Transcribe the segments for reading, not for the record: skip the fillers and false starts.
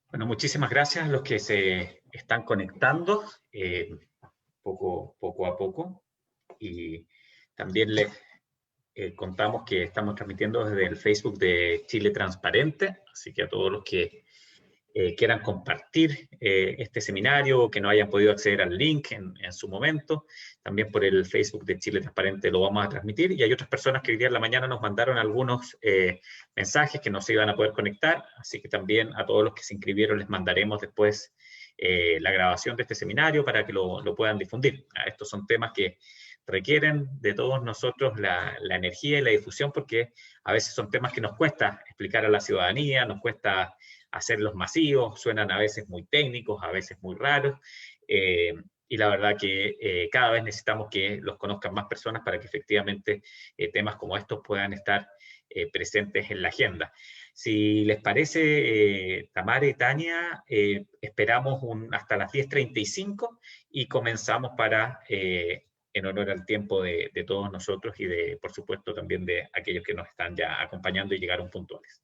Bueno, muchísimas gracias a los que se están conectando poco a poco. Y también les contamos que estamos transmitiendo desde el Facebook de Chile Transparente, así que a todos los que quieran compartir este seminario o que no hayan podido acceder al link en su momento, también por el Facebook de Chile Transparente lo vamos a transmitir. Y hay otras personas que hoy día en la mañana nos mandaron algunos mensajes que no se iban a poder conectar, así que también a todos los que se inscribieron les mandaremos después la grabación de este seminario para que lo puedan difundir. Estos son temas que requieren de todos nosotros la energía y la difusión, porque a veces son temas que nos cuesta explicar a la ciudadanía, nos cuesta hacerlos masivos, suenan a veces muy técnicos, a veces muy raros, y la verdad que cada vez necesitamos que los conozcan más personas para que efectivamente temas como estos puedan estar presentes en la agenda. Si les parece, Tamara y Tania, esperamos hasta las 10:35 y comenzamos en honor al tiempo de todos nosotros y por supuesto, también de aquellos que nos están ya acompañando y llegaron puntuales.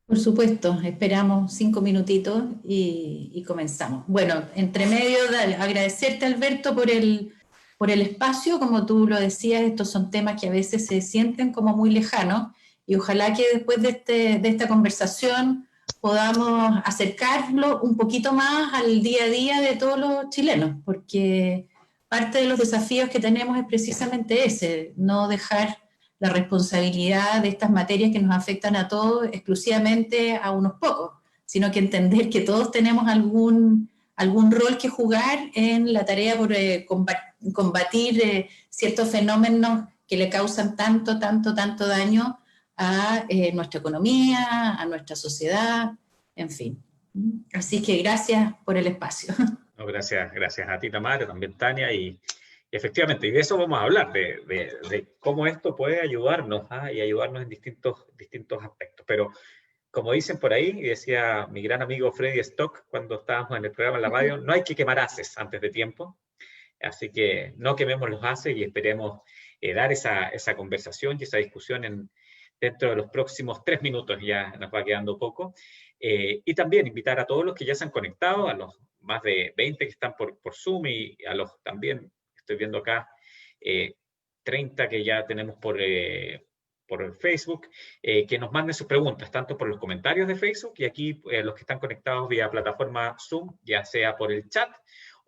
Por supuesto, esperamos 5 minutitos y comenzamos. Bueno, entre medio, agradecerte, Alberto, por el espacio. Como tú lo decías, estos son temas que a veces se sienten como muy lejanos, y ojalá que después de esta conversación podamos acercarlo un poquito más al día a día de todos los chilenos, porque parte de los desafíos que tenemos es precisamente ese, no dejar la responsabilidad de estas materias que nos afectan a todos exclusivamente a unos pocos, sino que entender que todos tenemos algún rol que jugar en la tarea por combatir ciertos fenómenos que le causan tanto daño a nuestra economía, a nuestra sociedad, en fin. Así que gracias por el espacio. No, gracias a ti, Tamara, también Tania, y efectivamente, y de eso vamos a hablar, de cómo esto puede ayudarnos y ayudarnos en distintos aspectos. Pero como dicen por ahí, y decía mi gran amigo Freddy Stock cuando estábamos en el programa en la radio, no hay que quemar haces antes de tiempo, así que no quememos los haces y esperemos dar esa conversación y esa discusión dentro de los próximos 3 minutos, ya nos va quedando poco. Y también invitar a todos los que ya se han conectado, a los más de 20 que están por Zoom, y a los también, estoy viendo acá, 30 que ya tenemos por el Facebook, que nos manden sus preguntas, tanto por los comentarios de Facebook y aquí los que están conectados vía plataforma Zoom, ya sea por el chat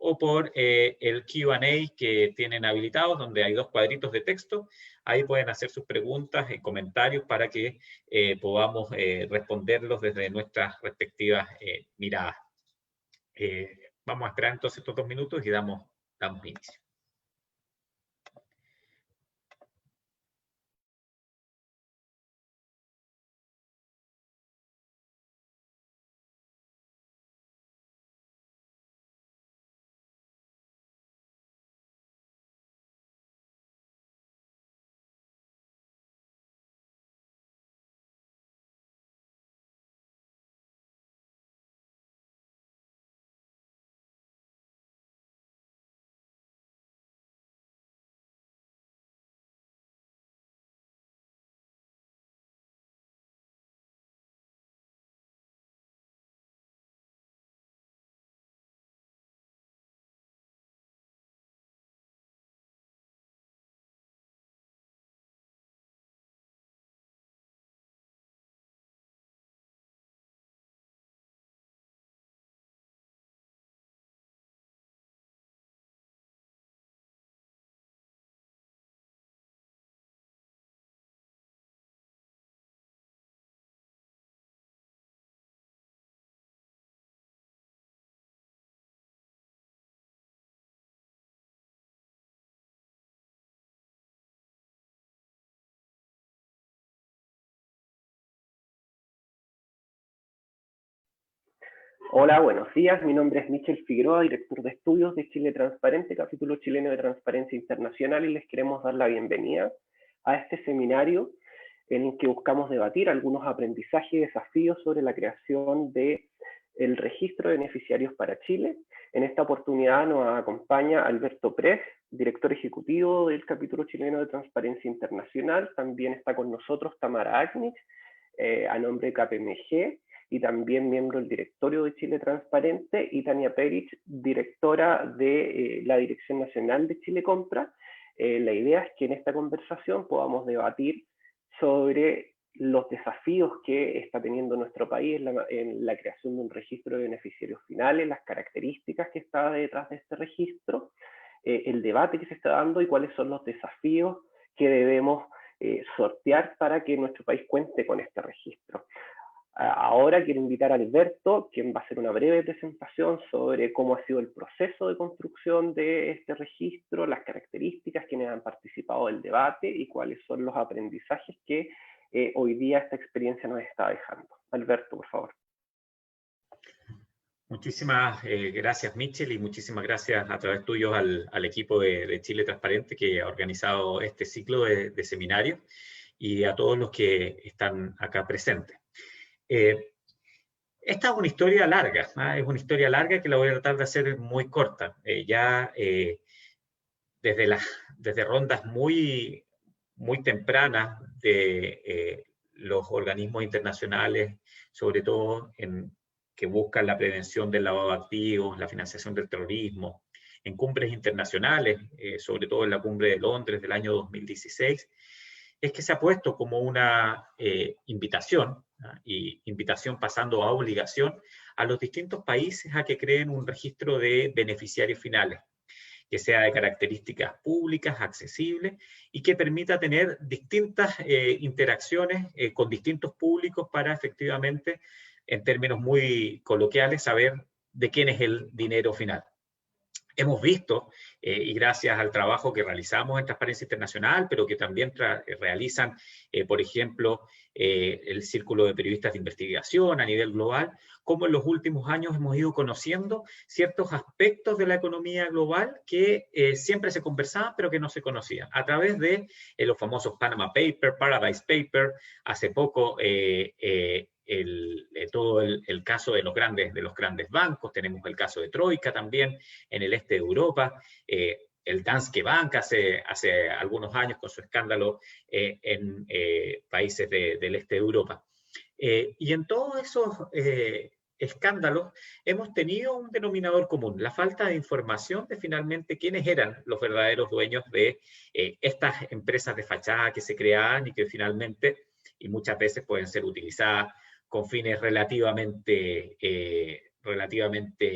o por el Q&A que tienen habilitados, donde hay 2 cuadritos de texto. Ahí pueden hacer sus preguntas y comentarios para que podamos responderlos desde nuestras respectivas miradas. Vamos a esperar entonces estos 2 minutos y damos inicio. Hola, buenos días. Mi nombre es Michel Figueroa, director de estudios de Chile Transparente, capítulo chileno de Transparencia Internacional, y les queremos dar la bienvenida a este seminario en el que buscamos debatir algunos aprendizajes y desafíos sobre la creación del registro de beneficiarios para Chile. En esta oportunidad nos acompaña Alberto Prez, director ejecutivo del capítulo chileno de Transparencia Internacional. También está con nosotros Tamara Agnich, a nombre de KPMG, y también miembro del directorio de Chile Transparente, y Tania Perich, directora de la Dirección Nacional de Chile Compra. La idea es que en esta conversación podamos debatir sobre los desafíos que está teniendo nuestro país en la creación de un registro de beneficiarios finales, las características que está detrás de este registro, el debate que se está dando y cuáles son los desafíos que debemos sortear para que nuestro país cuente con este registro. Ahora quiero invitar a Alberto, quien va a hacer una breve presentación sobre cómo ha sido el proceso de construcción de este registro, las características, quienes han participado del debate y cuáles son los aprendizajes que hoy día esta experiencia nos está dejando. Alberto, por favor. Muchísimas gracias, Michel, y muchísimas gracias a través tuyo al equipo de Chile Transparente que ha organizado este ciclo de seminarios, y a todos los que están acá presentes. Esta es una historia larga, ¿no? Es una historia larga que la voy a tratar de hacer muy corta. Desde rondas muy tempranas de los organismos internacionales, sobre todo que buscan la prevención del lavado de activos, la financiación del terrorismo, en cumbres internacionales, sobre todo en la cumbre de Londres del año 2016, es que se ha puesto como una invitación, ¿no? Y invitación pasando a obligación a los distintos países a que creen un registro de beneficiarios finales, que sea de características públicas, accesibles, y que permita tener distintas interacciones con distintos públicos para efectivamente, en términos muy coloquiales, saber de quién es el dinero final. Hemos visto, y gracias al trabajo que realizamos en Transparencia Internacional, pero que también realizan, por ejemplo, el Círculo de Periodistas de Investigación a nivel global, cómo en los últimos años hemos ido conociendo ciertos aspectos de la economía global que siempre se conversaban, pero que no se conocían, a través de los famosos Panama Papers, Paradise Papers, hace poco todo el caso de los grandes bancos, tenemos el caso de Troika también en el este de Europa, el Danske Bank hace algunos años con su escándalo en países del este de Europa. Y en todos esos escándalos hemos tenido un denominador común, la falta de información de finalmente quiénes eran los verdaderos dueños de estas empresas de fachada que se creaban y que finalmente, y muchas veces pueden ser utilizadas con fines relativamente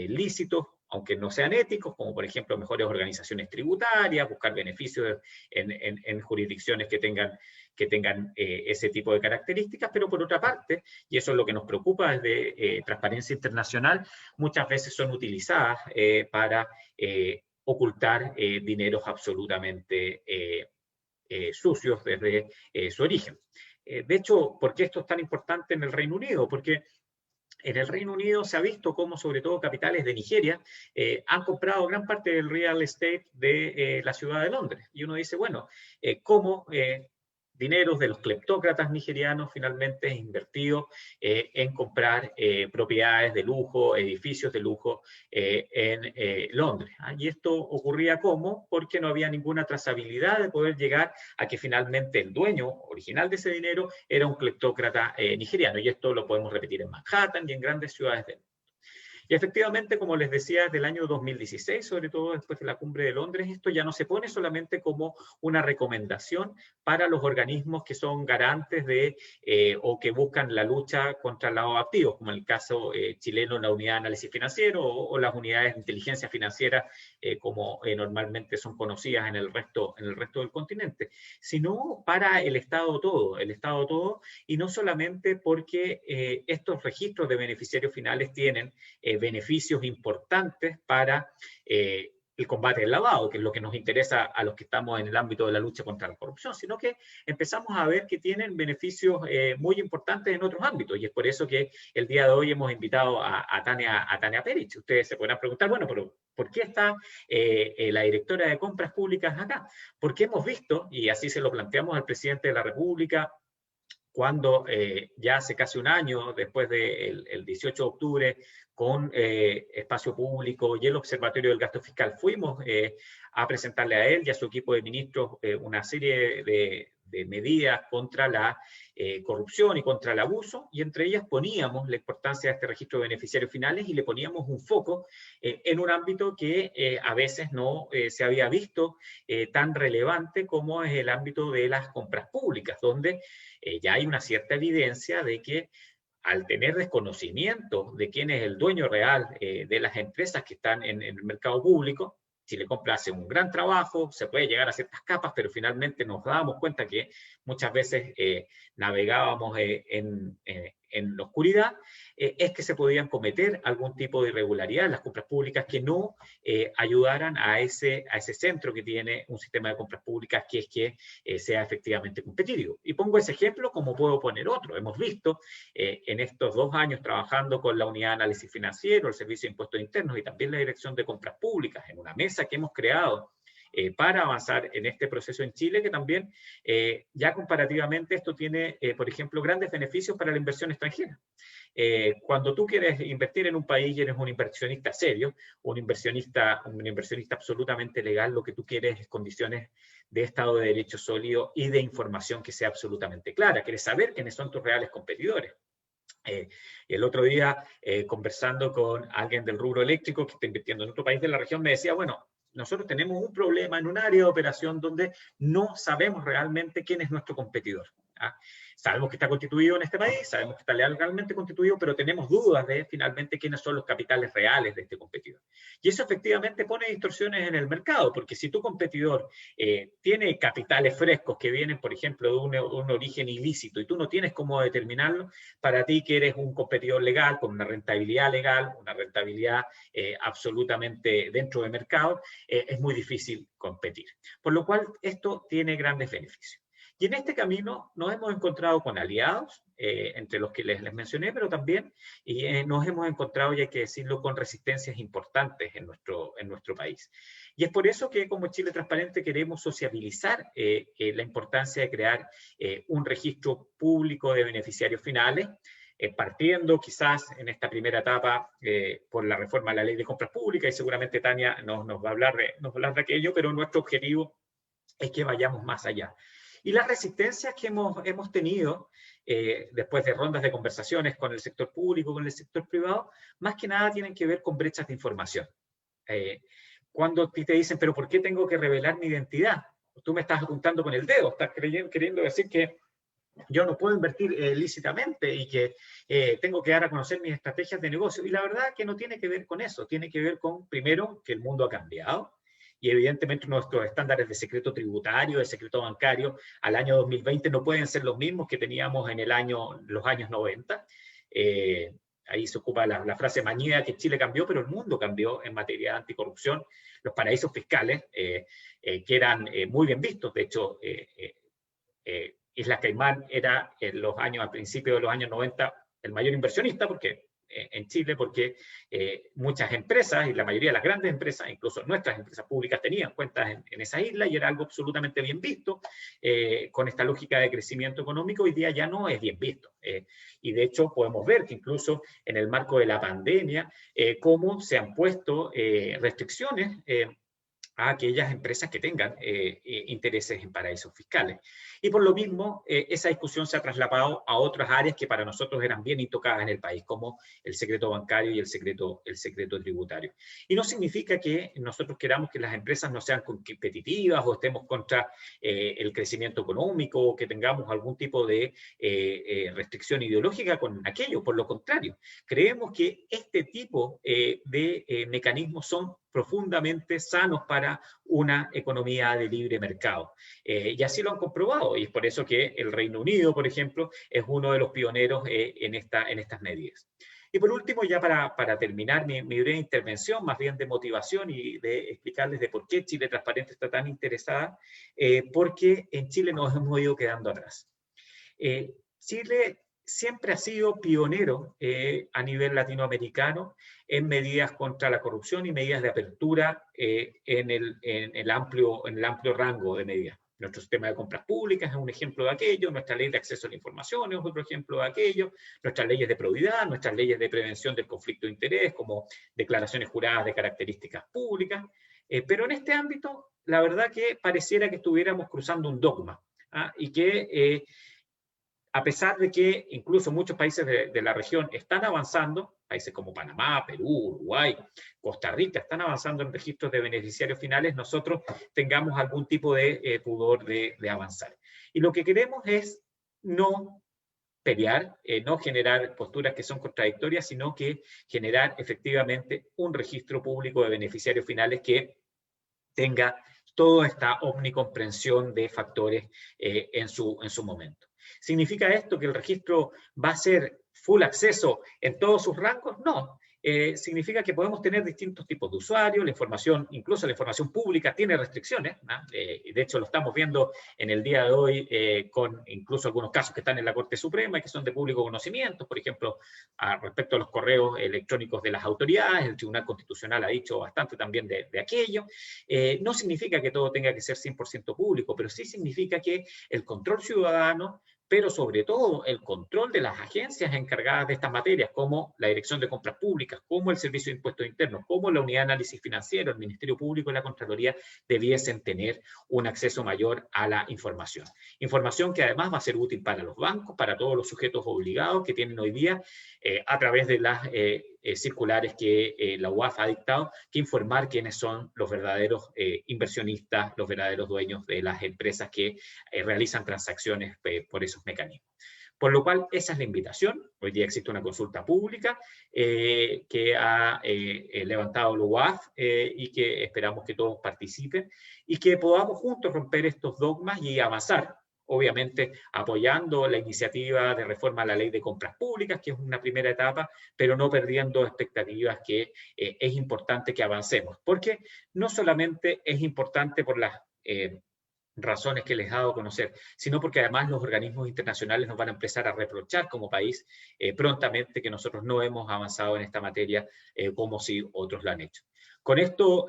lícitos, aunque no sean éticos, como por ejemplo mejores organizaciones tributarias, buscar beneficios en jurisdicciones que tengan ese tipo de características, pero por otra parte, y eso es lo que nos preocupa desde Transparencia Internacional, muchas veces son utilizadas para ocultar dineros absolutamente sucios desde su origen. De hecho, ¿por qué esto es tan importante en el Reino Unido? Porque en el Reino Unido se ha visto cómo, sobre todo capitales de Nigeria, han comprado gran parte del real estate de la ciudad de Londres. Y uno dice, bueno, ¿cómo dineros de los cleptócratas nigerianos finalmente es invertido en comprar propiedades de lujo, edificios de lujo en Londres? Y esto ocurría ¿cómo? Porque no había ninguna trazabilidad de poder llegar a que finalmente el dueño original de ese dinero era un cleptócrata nigeriano. Y esto lo podemos repetir en Manhattan y en grandes ciudades del mundo. Y efectivamente, como les decía, desde el año 2016, sobre todo después de la cumbre de Londres, esto ya no se pone solamente como una recomendación para los organismos que son garantes de o que buscan la lucha contra el lavado de activos, como en el caso chileno, la Unidad de Análisis Financiero o las unidades de inteligencia financiera, como normalmente son conocidas en el resto del continente, sino para el Estado todo, y no solamente porque estos registros de beneficiarios finales tienen beneficios importantes para el combate del lavado, que es lo que nos interesa a los que estamos en el ámbito de la lucha contra la corrupción, sino que empezamos a ver que tienen beneficios muy importantes en otros ámbitos, y es por eso que el día de hoy hemos invitado a Tania Perich. Ustedes se podrán preguntar, bueno, pero ¿por qué está la directora de Compras Públicas acá? Porque hemos visto, y así se lo planteamos al presidente de la República, cuando ya hace casi un año, después del 18 de octubre, con Espacio Público y el Observatorio del Gasto Fiscal, fuimos a presentarle a él y a su equipo de ministros una serie de medidas contra la corrupción y contra el abuso, y entre ellas poníamos la importancia de este registro de beneficiarios finales y le poníamos un foco en un ámbito que a veces no se había visto tan relevante como es el ámbito de las compras públicas, donde ya hay una cierta evidencia de que al tener desconocimiento de quién es el dueño real de las empresas que están en el mercado público, Chile Compra hace un gran trabajo, se puede llegar a ciertas capas, pero finalmente nos dábamos cuenta que muchas veces navegábamos en la oscuridad, es que se podían cometer algún tipo de irregularidad en las compras públicas que no ayudaran a ese centro que tiene un sistema de compras públicas, que es que sea efectivamente competitivo. Y pongo ese ejemplo como puedo poner otro. Hemos visto en estos 2 años trabajando con la Unidad de Análisis Financiero, el Servicio de Impuestos Internos y también la Dirección de Compras Públicas, en una mesa que hemos creado para avanzar en este proceso en Chile, que también ya comparativamente esto tiene, por ejemplo, grandes beneficios para la inversión extranjera. Cuando tú quieres invertir en un país y eres un inversionista serio, un inversionista absolutamente legal, lo que tú quieres es condiciones de Estado de Derecho sólido y de información que sea absolutamente clara. Quieres saber quiénes son tus reales competidores. Y el otro día, conversando con alguien del rubro eléctrico que está invirtiendo en otro país de la región, me decía, bueno, nosotros tenemos un problema en un área de operación donde no sabemos realmente quién es nuestro competidor. ¿Ah? Sabemos que está constituido en este país, sabemos que está legalmente constituido, pero tenemos dudas de finalmente quiénes son los capitales reales de este competidor. Y eso efectivamente pone distorsiones en el mercado, porque si tu competidor tiene capitales frescos que vienen, por ejemplo, de un origen ilícito y tú no tienes cómo determinarlo, para ti que eres un competidor legal, con una rentabilidad legal, una rentabilidad absolutamente dentro del mercado, es muy difícil competir. Por lo cual, esto tiene grandes beneficios. Y en este camino nos hemos encontrado con aliados, entre los que les mencioné, pero también nos hemos encontrado, y hay que decirlo, con resistencias importantes en nuestro país. Y es por eso que como Chile Transparente queremos sociabilizar la importancia de crear un registro público de beneficiarios finales, partiendo quizás en esta primera etapa por la reforma a la Ley de Compras Públicas, y seguramente Tania nos va a hablar de aquello, pero nuestro objetivo es que vayamos más allá. Y las resistencias que hemos tenido después de rondas de conversaciones con el sector público, con el sector privado, más que nada tienen que ver con brechas de información. Cuando te dicen, pero ¿por qué tengo que revelar mi identidad? Tú me estás apuntando con el dedo, estás queriendo decir que yo no puedo invertir lícitamente y que tengo que dar a conocer mis estrategias de negocio. Y la verdad que no tiene que ver con eso, tiene que ver con, primero, que el mundo ha cambiado, y evidentemente nuestros estándares de secreto tributario, de secreto bancario, al año 2020 no pueden ser los mismos que teníamos en los años 90. Ahí se ocupa la frase mañana que Chile cambió, pero el mundo cambió en materia de anticorrupción. Los paraísos fiscales, que eran muy bien vistos, de hecho, Islas Caimán era a principios de los años 90 el mayor inversionista en Chile, porque muchas empresas, y la mayoría de las grandes empresas, incluso nuestras empresas públicas, tenían cuentas en esa isla y era algo absolutamente bien visto. Con esta lógica de crecimiento económico, hoy día ya no es bien visto. Y de hecho podemos ver que incluso en el marco de la pandemia, cómo se han puesto restricciones a aquellas empresas que tengan intereses en paraísos fiscales. Y por lo mismo, esa discusión se ha trasladado a otras áreas que para nosotros eran bien intocadas en el país, como el secreto bancario y el secreto tributario. Y no significa que nosotros queramos que las empresas no sean competitivas o estemos contra el crecimiento económico o que tengamos algún tipo de restricción ideológica con aquello. Por lo contrario, creemos que este tipo de mecanismos son profundamente sanos para una economía de libre mercado. Y así lo han comprobado, y es por eso que el Reino Unido, por ejemplo, es uno de los pioneros en estas medidas. Y por último, ya para terminar mi breve intervención, más bien de motivación y de explicarles de por qué Chile Transparente está tan interesada, porque en Chile nos hemos ido quedando atrás. Chile siempre ha sido pionero a nivel latinoamericano en medidas contra la corrupción y medidas de apertura en el amplio rango de medidas. Nuestro sistema de compras públicas es un ejemplo de aquello, nuestra ley de acceso a la información es otro ejemplo de aquello, nuestras leyes de probidad, nuestras leyes de prevención del conflicto de interés, como declaraciones juradas de características públicas, pero en este ámbito, la verdad que pareciera que estuviéramos cruzando un dogma. y que a pesar de que incluso muchos países de la región están avanzando, países como Panamá, Perú, Uruguay, Costa Rica, están avanzando en registros de beneficiarios finales, nosotros tengamos algún tipo de pudor de avanzar. Y lo que queremos es no pelear, no generar posturas que son contradictorias, sino que generar efectivamente un registro público de beneficiarios finales que tenga toda esta omnicomprensión de factores en su momento. ¿Significa esto que el registro va a ser full acceso en todos sus rangos? No. Significa que podemos tener distintos tipos de usuarios, la información, incluso la información pública tiene restricciones, de hecho lo estamos viendo en el día de hoy con incluso algunos casos que están en la Corte Suprema y que son de público conocimiento, por ejemplo, respecto a los correos electrónicos de las autoridades, el Tribunal Constitucional ha dicho bastante también de aquello. No significa que todo tenga que ser 100% público, pero sí significa que el control ciudadano, pero sobre todo el control de las agencias encargadas de estas materias, como la Dirección de Compras Públicas, como el Servicio de Impuestos Internos, como la Unidad de Análisis Financiero, el Ministerio Público y la Contraloría, debiesen tener un acceso mayor a la información. Información que además va a ser útil para los bancos, para todos los sujetos obligados que tienen hoy día, a través de las circulares que la UAF ha dictado, que informar quiénes son los verdaderos inversionistas, los verdaderos dueños de las empresas que realizan transacciones por esos mecanismos. Por lo cual, esa es la invitación. Hoy día existe una consulta pública que ha levantado la UAF y que esperamos que todos participen y que podamos juntos romper estos dogmas y avanzar, obviamente apoyando la iniciativa de reforma a la Ley de Compras Públicas, que es una primera etapa, pero no perdiendo expectativas que es importante que avancemos, porque no solamente es importante por las razones que les he dado a conocer, sino porque además los organismos internacionales nos van a empezar a reprochar como país prontamente que nosotros no hemos avanzado en esta materia como si otros lo han hecho. Con esto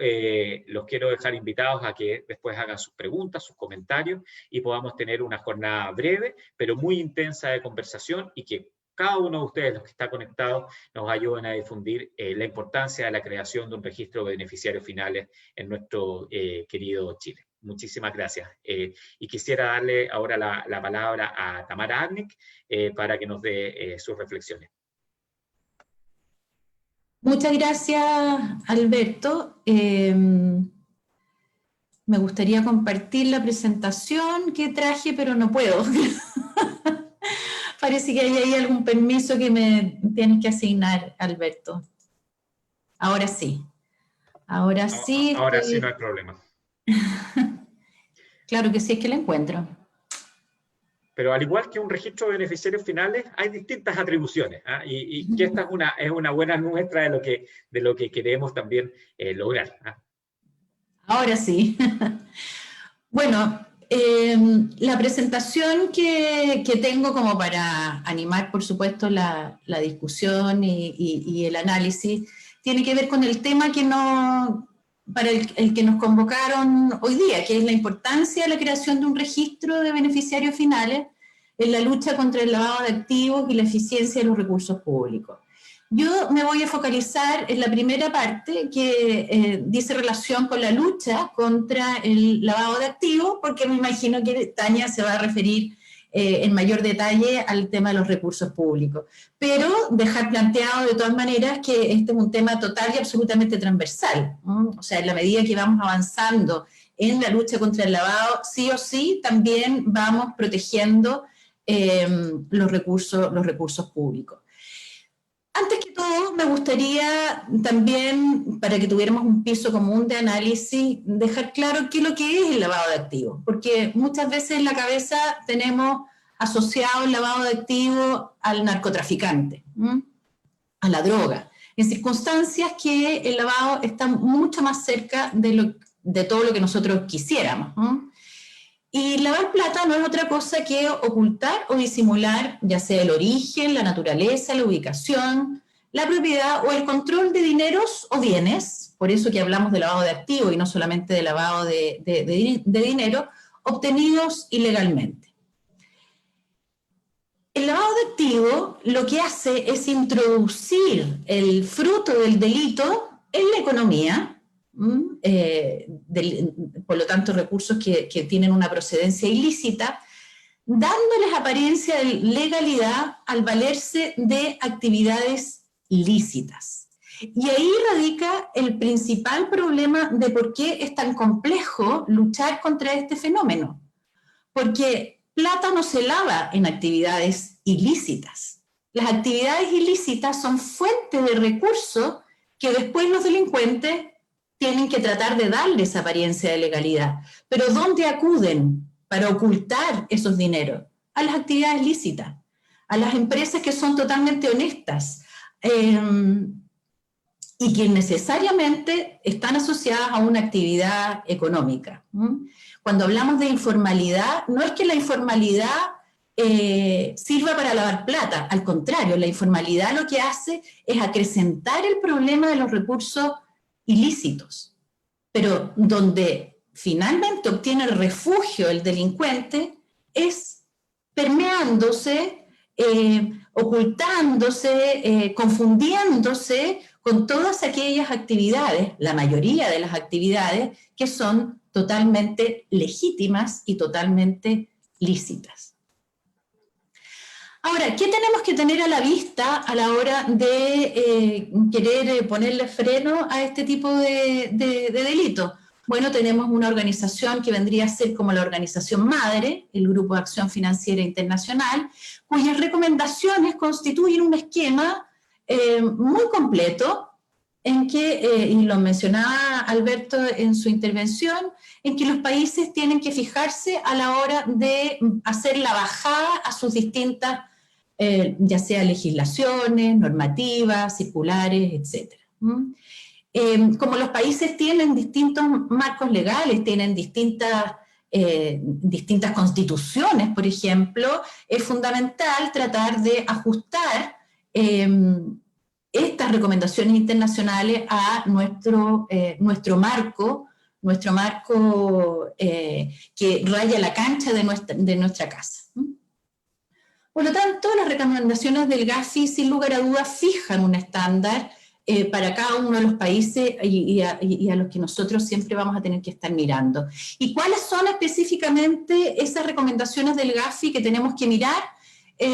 los quiero dejar invitados a que después hagan sus preguntas, sus comentarios y podamos tener una jornada breve, pero muy intensa de conversación y que cada uno de ustedes, los que está conectado, nos ayuden a difundir la importancia de la creación de un registro de beneficiarios finales en nuestro querido Chile. Muchísimas gracias. Y quisiera darle ahora la palabra a Tamara Agnick para que nos dé sus reflexiones. Muchas gracias, Alberto. Me gustaría compartir la presentación que traje, pero no puedo. Parece que hay ahí algún permiso que me tienes que asignar, Alberto. Ahora sí. Ahora sí. Ahora sí no hay problema. Claro que sí, es que la encuentro. Pero al igual que un registro de beneficiarios finales, hay distintas atribuciones, y que esta es una buena muestra de lo que queremos también lograr. Ahora sí. Bueno, la presentación que tengo como para animar, por supuesto, la discusión y el análisis, tiene que ver con el tema para el que nos convocaron hoy día, que es la importancia de la creación de un registro de beneficiarios finales en la lucha contra el lavado de activos y la eficiencia de los recursos públicos. Yo me voy a focalizar en la primera parte que dice relación con la lucha contra el lavado de activos, porque me imagino que Tania se va a referir en mayor detalle al tema de los recursos públicos. Pero dejar planteado de todas maneras que este es un tema total y absolutamente transversal, ¿no? O sea, en la medida que vamos avanzando en la lucha contra el lavado, sí o sí, también vamos protegiendo los recursos públicos. Antes que todo, me gustaría también, para que tuviéramos un piso común de análisis, dejar claro qué es lo que es el lavado de activos, porque muchas veces en la cabeza tenemos asociado el lavado de activos al narcotraficante, a la droga, en circunstancias que el lavado está mucho más cerca de todo lo que nosotros quisiéramos. Y lavar plata no es otra cosa que ocultar o disimular, ya sea el origen, la naturaleza, la ubicación, la propiedad o el control de dineros o bienes, por eso que hablamos de lavado de activos y no solamente de lavado de dinero, obtenidos ilegalmente. El lavado de activos lo que hace es introducir el fruto del delito en la economía, por lo tanto recursos que tienen una procedencia ilícita, dándoles apariencia de legalidad al valerse de actividades lícitas. Y ahí radica el principal problema de por qué es tan complejo luchar contra este fenómeno. Porque plata no se lava en actividades ilícitas. Las actividades ilícitas son fuente de recursos que después los delincuentes tienen que tratar de darles apariencia de legalidad. Pero ¿dónde acuden para ocultar esos dineros? A las actividades lícitas, a las empresas que son totalmente honestas y que necesariamente están asociadas a una actividad económica. Cuando hablamos de informalidad, no es que la informalidad sirva para lavar plata, al contrario, la informalidad lo que hace es acrecentar el problema de los recursos ilícitos, pero donde finalmente obtiene refugio el delincuente es permeándose, ocultándose, confundiéndose con todas aquellas actividades, la mayoría de las actividades que son totalmente legítimas y totalmente lícitas. Ahora, ¿qué tenemos que tener a la vista a la hora de querer ponerle freno a este tipo de delitos? Bueno, tenemos una organización que vendría a ser como la organización madre, el Grupo de Acción Financiera Internacional, cuyas recomendaciones constituyen un esquema muy completo en que, y lo mencionaba Alberto en su intervención, en que los países tienen que fijarse a la hora de hacer la bajada a sus distintas ya sea legislaciones, normativas, circulares, etc. Como los países tienen distintos marcos legales, tienen distintas constituciones, por ejemplo, es fundamental tratar de ajustar estas recomendaciones internacionales a nuestro marco que raya la cancha de nuestra casa. Por lo tanto, las recomendaciones del Gafi, sin lugar a dudas, fijan un estándar para cada uno de los países y a los que nosotros siempre vamos a tener que estar mirando. ¿Y cuáles son específicamente esas recomendaciones del Gafi que tenemos que mirar?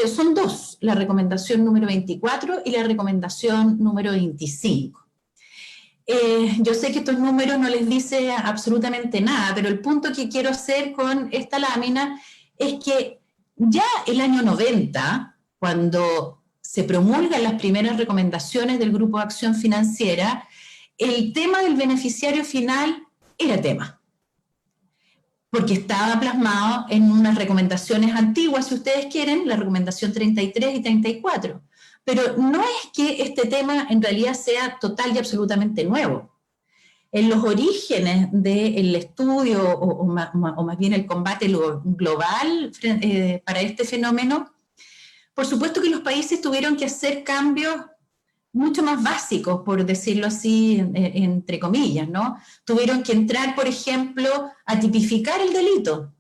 Son dos, la recomendación número 24 y la recomendación número 25. Yo sé que estos números no les dice absolutamente nada, pero el punto que quiero hacer con esta lámina es que ya el año 90, cuando se promulgan las primeras recomendaciones del Grupo de Acción Financiera, el tema del beneficiario final era tema, porque estaba plasmado en unas recomendaciones antiguas, si ustedes quieren, la recomendación 33 y 34. Pero no es que este tema en realidad sea total y absolutamente nuevo. En los orígenes del estudio, o más bien el combate global para este fenómeno, por supuesto que los países tuvieron que hacer cambios mucho más básicos, por decirlo así, entre comillas, ¿no? Tuvieron que entrar, por ejemplo, a tipificar el delito.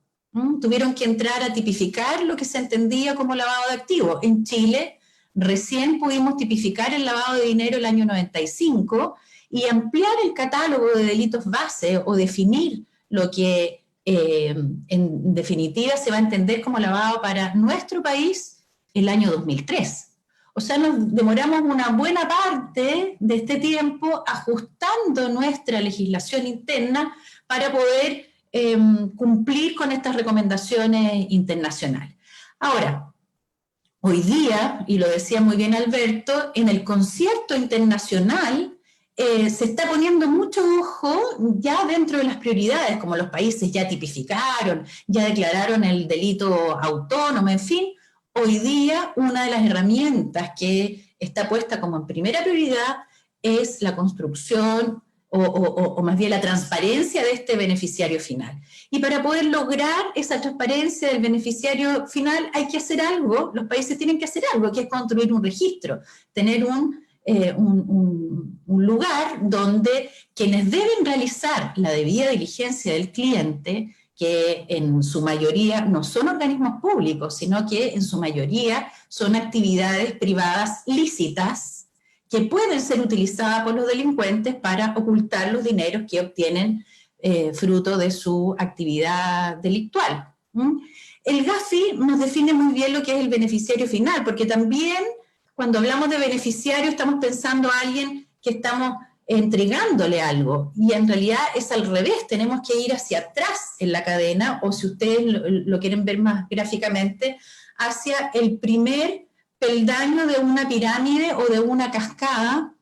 Tuvieron que entrar a tipificar lo que se entendía como lavado de activos. En Chile, recién pudimos tipificar el lavado de dinero el año 95, y ampliar el catálogo de delitos base o definir lo que en definitiva se va a entender como lavado para nuestro país el año 2003. O sea, nos demoramos una buena parte de este tiempo ajustando nuestra legislación interna para poder cumplir con estas recomendaciones internacionales. Ahora, hoy día, y lo decía muy bien Alberto, en el concierto internacional se está poniendo mucho ojo ya dentro de las prioridades, como los países ya tipificaron, ya declararon el delito autónomo, en fin. Hoy día una de las herramientas que está puesta como en primera prioridad es la construcción o más bien la transparencia de este beneficiario final. Y para poder lograr esa transparencia del beneficiario final hay que hacer algo, los países tienen que hacer algo, que es construir un registro, tener un lugar donde quienes deben realizar la debida diligencia del cliente, que en su mayoría no son organismos públicos, sino que en su mayoría son actividades privadas lícitas que pueden ser utilizadas por los delincuentes para ocultar los dineros que obtienen fruto de su actividad delictual. El GAFI nos define muy bien lo que es el beneficiario final, porque también cuando hablamos de beneficiario estamos pensando a alguien que estamos entregándole algo, y en realidad es al revés, tenemos que ir hacia atrás en la cadena, o si ustedes lo quieren ver más gráficamente, hacia el primer peldaño de una pirámide o de una cascada,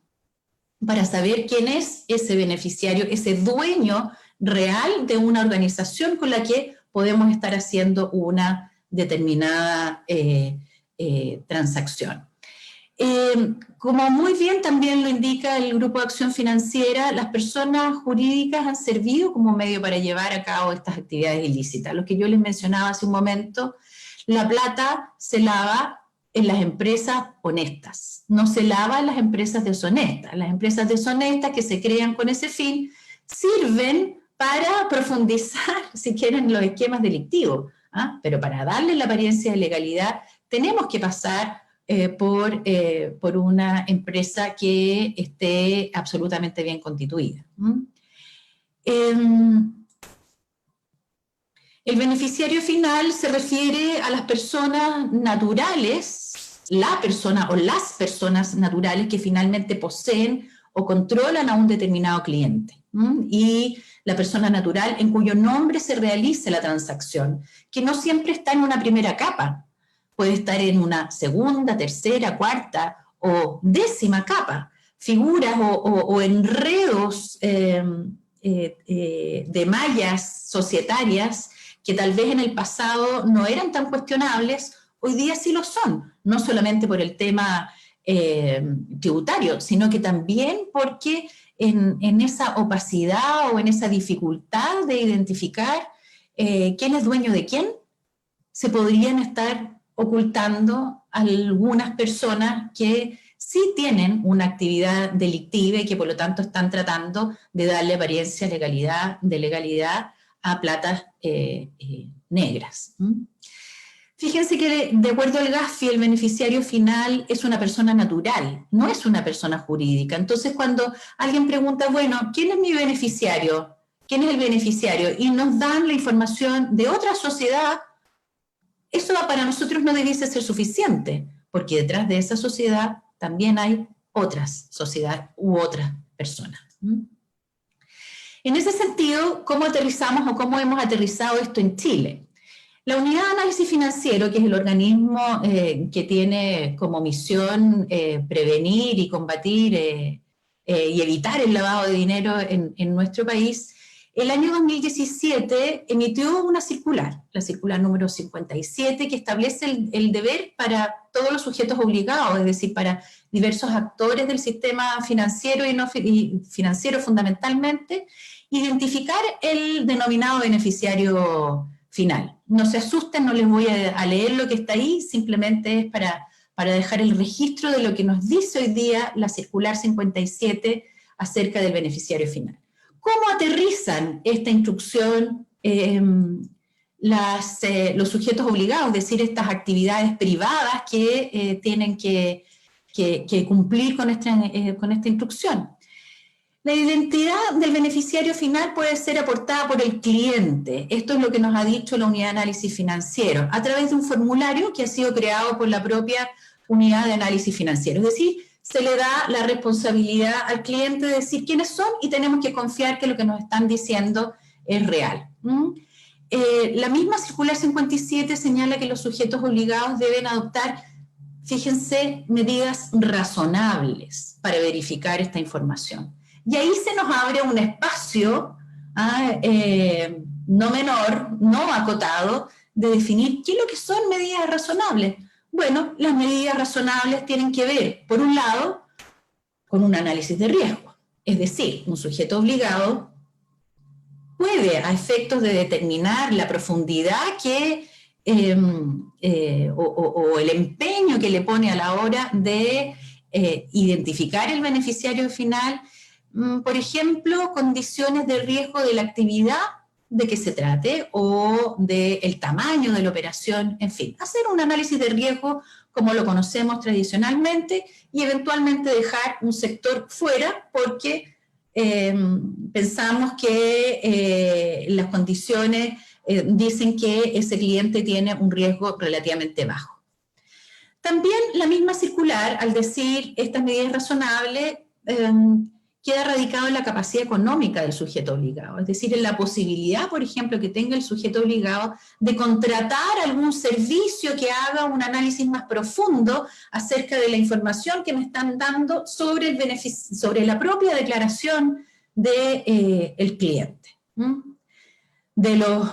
para saber quién es ese beneficiario, ese dueño real de una organización con la que podemos estar haciendo una determinada transacción. Como muy bien también lo indica el Grupo de Acción Financiera, las personas jurídicas han servido como medio para llevar a cabo estas actividades ilícitas. Lo que yo les mencionaba hace un momento, la plata se lava en las empresas honestas, no se lava en las empresas deshonestas. Las empresas deshonestas que se crean con ese fin sirven para profundizar, si quieren, los esquemas delictivos, ¿ah? Pero para darle la apariencia de legalidad tenemos que pasar por una empresa que esté absolutamente bien constituida. El beneficiario final se refiere a las personas naturales, la persona o las personas naturales que finalmente poseen o controlan a un determinado cliente. Y la persona natural en cuyo nombre se realice la transacción, que no siempre está en una primera capa, puede estar en una segunda, tercera, cuarta o décima capa, figuras o enredos de mallas societarias que tal vez en el pasado no eran tan cuestionables, hoy día sí lo son, no solamente por el tema tributario, sino que también porque en esa opacidad o en esa dificultad de identificar quién es dueño de quién, se podrían estar ocultando algunas personas que sí tienen una actividad delictiva y que por lo tanto están tratando de darle apariencia de legalidad a platas negras. Fíjense que de acuerdo al GAFI, el beneficiario final es una persona natural, no es una persona jurídica. Entonces cuando alguien pregunta, bueno, ¿quién es mi beneficiario? ¿Quién es el beneficiario? Y nos dan la información de otra sociedad, eso para nosotros no debiese ser suficiente, porque detrás de esa sociedad también hay otras sociedades u otras personas. En ese sentido, ¿cómo aterrizamos o cómo hemos aterrizado esto en Chile? La Unidad de Análisis Financiero, que es el organismo que tiene como misión prevenir y combatir y evitar el lavado de dinero en nuestro país, el año 2017 emitió una circular, la circular número 57, que establece el deber para todos los sujetos obligados, es decir, para diversos actores del sistema financiero y financiero fundamentalmente, identificar el denominado beneficiario final. No se asusten, no les voy a leer lo que está ahí, simplemente es para dejar el registro de lo que nos dice hoy día la circular 57 acerca del beneficiario final. ¿Cómo aterrizan esta instrucción los sujetos obligados, es decir, estas actividades privadas que tienen que cumplir con esta instrucción? La identidad del beneficiario final puede ser aportada por el cliente. Esto es lo que nos ha dicho la Unidad de Análisis Financiero, a través de un formulario que ha sido creado por la propia Unidad de Análisis Financiero. Es decir, se le da la responsabilidad al cliente de decir quiénes son y tenemos que confiar que lo que nos están diciendo es real. La misma circular 57 señala que los sujetos obligados deben adoptar, fíjense, medidas razonables para verificar esta información. Y ahí se nos abre un espacio no menor, no acotado, de definir qué es lo que son medidas razonables. Bueno, las medidas razonables tienen que ver, por un lado, con un análisis de riesgo. Es decir, un sujeto obligado puede, a efectos de determinar la profundidad o el empeño que le pone a la hora de identificar el beneficiario final, por ejemplo, condiciones de riesgo de la actividad de que se trate o del tamaño de la operación, en fin, hacer un análisis de riesgo como lo conocemos tradicionalmente y eventualmente dejar un sector fuera porque pensamos que las condiciones dicen que ese cliente tiene un riesgo relativamente bajo. También la misma circular, al decir estas medidas razonables, queda radicado en la capacidad económica del sujeto obligado, es decir, en la posibilidad, por ejemplo, que tenga el sujeto obligado de contratar algún servicio que haga un análisis más profundo acerca de la información que me están dando sobre el beneficio, sobre la propia declaración del cliente. De los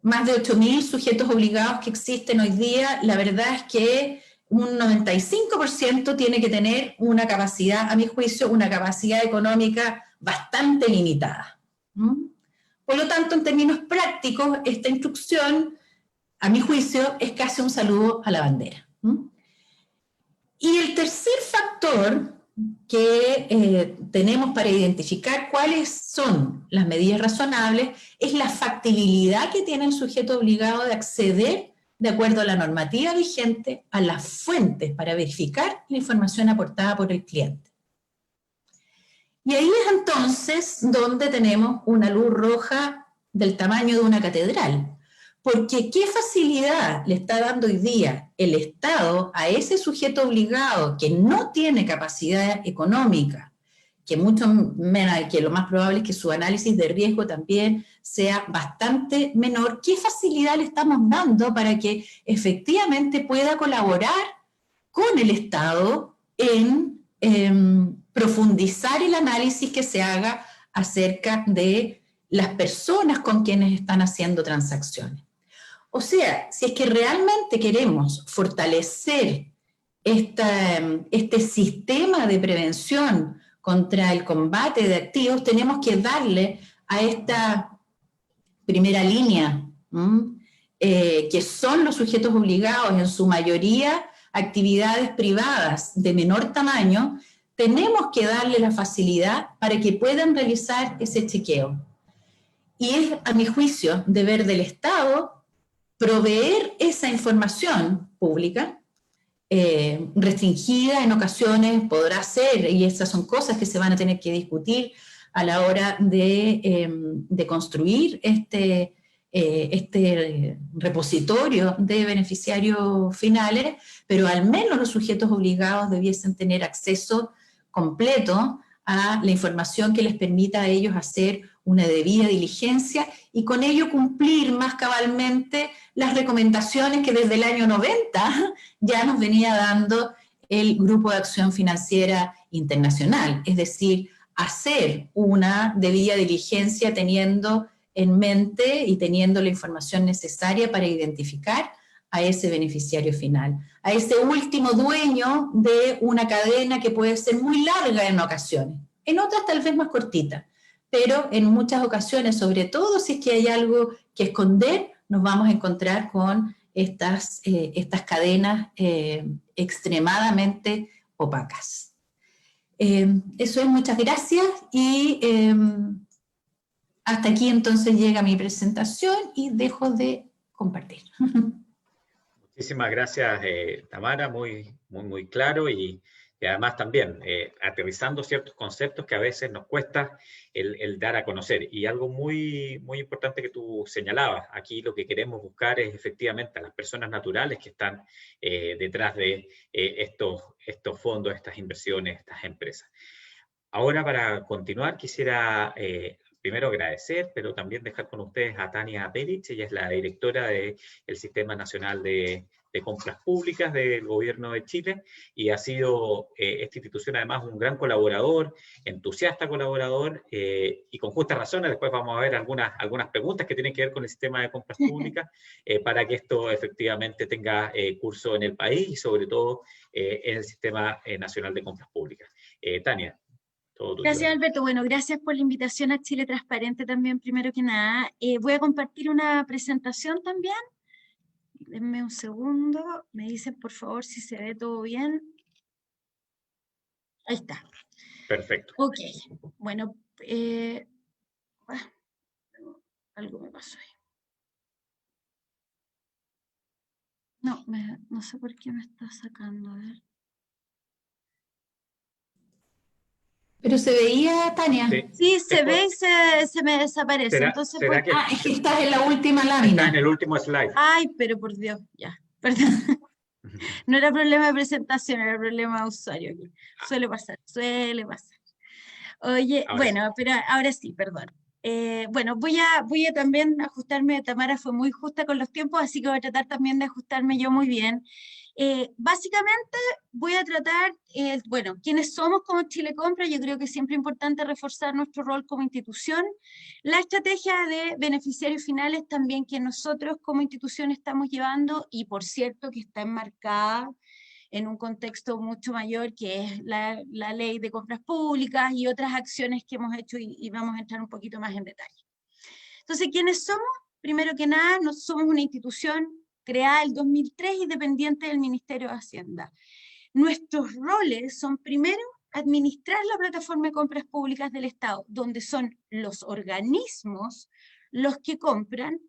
más de 8.000 sujetos obligados que existen hoy día, la verdad es que un 95% tiene que tener una capacidad, a mi juicio, una capacidad económica bastante limitada. Por lo tanto, en términos prácticos, esta instrucción, a mi juicio, es casi un saludo a la bandera. Y el tercer factor que tenemos para identificar cuáles son las medidas razonables es la factibilidad que tiene el sujeto obligado de acceder, de acuerdo a la normativa vigente, a las fuentes para verificar la información aportada por el cliente. Y ahí es entonces donde tenemos una luz roja del tamaño de una catedral. Porque ¿qué facilidad le está dando hoy día el Estado a ese sujeto obligado que no tiene capacidad económica, que lo más probable es que su análisis de riesgo también sea bastante menor? ¿Qué facilidad le estamos dando para que efectivamente pueda colaborar con el Estado en profundizar el análisis que se haga acerca de las personas con quienes están haciendo transacciones? O sea, si es que realmente queremos fortalecer este sistema de prevención contra el combate de activos, tenemos que darle a esta primera línea, que son los sujetos obligados, en su mayoría actividades privadas de menor tamaño, tenemos que darle la facilidad para que puedan realizar ese chequeo. Y es, a mi juicio, deber del Estado proveer esa información pública, restringida en ocasiones podrá ser, y estas son cosas que se van a tener que discutir a la hora de construir este repositorio de beneficiarios finales, pero al menos los sujetos obligados debiesen tener acceso completo a la información que les permita a ellos hacer una debida diligencia y con ello cumplir más cabalmente las recomendaciones que desde el año 90 ya nos venía dando el Grupo de Acción Financiera Internacional, es decir, hacer una debida diligencia teniendo en mente y teniendo la información necesaria para identificar a ese beneficiario final, a ese último dueño de una cadena que puede ser muy larga en ocasiones, en otras tal vez más cortita, pero en muchas ocasiones, sobre todo si es que hay algo que esconder, nos vamos a encontrar con estas cadenas extremadamente opacas. Eso es, muchas gracias, y hasta aquí entonces llega mi presentación y dejo de compartir. Muchísimas gracias, Tamara, muy claro y además también aterrizando ciertos conceptos que a veces nos cuesta el dar a conocer. Y algo muy importante que tú señalabas, aquí lo que queremos buscar es efectivamente a las personas naturales que están detrás de estos fondos, estas inversiones, estas empresas. Ahora, para continuar, quisiera primero agradecer, pero también dejar con ustedes a Tania Perich. Ella es la directora del Sistema Nacional de Compras Públicas del Gobierno de Chile y ha sido esta institución además un gran colaborador, entusiasta colaborador y con justas razones. Después vamos a ver algunas preguntas que tienen que ver con el sistema de compras públicas para que esto efectivamente tenga curso en el país y sobre todo en el Sistema Nacional de Compras Públicas. Tania. Gracias, Alberto. Bueno, gracias por la invitación a Chile Transparente también, primero que nada. Voy a compartir una presentación también. Denme un segundo. Me dicen, por favor, si se ve todo bien. Ahí está. Perfecto. Ok. Bueno, algo me pasó ahí. No sé por qué me está sacando. A ver. Pero se veía, Tania. Sí. Sí, se ve y se me desaparece. Entonces, ¿será pues, que Es que estás en la última está lámina. en el último slide? ay, pero por Dios, ya, perdón. No era problema de presentación, era problema de usuario aquí. Suele pasar, suele pasar. Oye, Ahora sí. bueno, pero ahora sí, perdón. Bueno, voy a también ajustarme, Tamara fue muy justa con los tiempos, así que voy a tratar también de ajustarme yo muy bien. Básicamente voy a tratar, bueno, quiénes somos como Chile Compra. Yo creo que siempre es importante reforzar nuestro rol como institución, la estrategia de beneficiarios finales también que nosotros como institución estamos llevando, y por cierto que está enmarcada en un contexto mucho mayor que es la ley de compras públicas y otras acciones que hemos hecho, y vamos a entrar un poquito más en detalle. Entonces, ¿quiénes somos? Primero que nada, somos una institución creada en el 2003 y dependiente del Ministerio de Hacienda. Nuestros roles son, primero, administrar la plataforma de compras públicas del Estado, donde son los organismos los que compran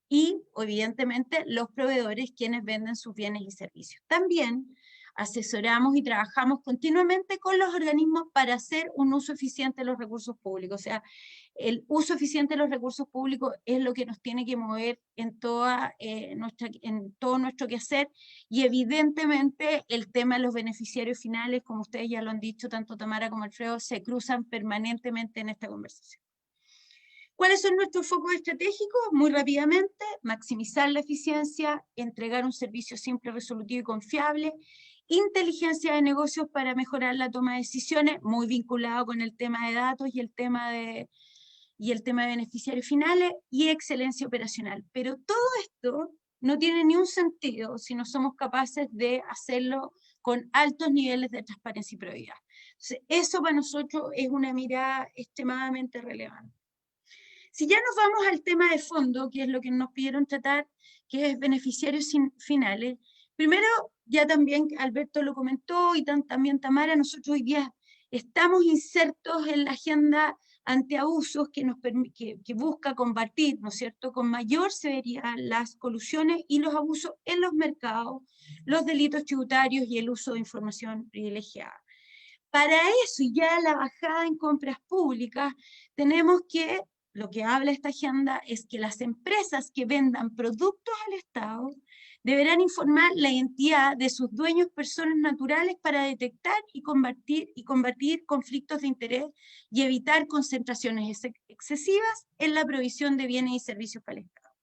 y, evidentemente, los proveedores quienes venden sus bienes y servicios. También asesoramos y trabajamos continuamente con los organismos para hacer un uso eficiente de los recursos públicos. O sea, el uso eficiente de los recursos públicos es lo que nos tiene que mover en todo nuestro quehacer, y evidentemente el tema de los beneficiarios finales, como ustedes ya lo han dicho, tanto Tamara como Alfredo, se cruzan permanentemente en esta conversación. ¿Cuáles son nuestros focos estratégicos? Muy rápidamente: maximizar la eficiencia, entregar un servicio simple, resolutivo y confiable, inteligencia de negocios para mejorar la toma de decisiones, muy vinculado con el tema de datos y el tema de beneficiarios finales, y excelencia operacional. Pero todo esto no tiene ni un sentido si no somos capaces de hacerlo con altos niveles de transparencia y probidad. Entonces, eso para nosotros es una mirada extremadamente relevante. Si ya nos vamos al tema de fondo, que es lo que nos pidieron tratar, que es beneficiarios finales, primero, ya también Alberto lo comentó y también Tamara, nosotros hoy día estamos insertos en la agenda antiabusos que busca combatir, ¿no es cierto?, con mayor severidad las colusiones y los abusos en los mercados, los delitos tributarios y el uso de información privilegiada. Para eso, y ya la bajada en compras públicas, tenemos que, lo que habla esta agenda es que las empresas que vendan productos al Estado deberán informar la identidad de sus dueños, personas naturales, para detectar y combatir conflictos de interés y evitar concentraciones excesivas en la provisión de bienes y servicios para el Estado.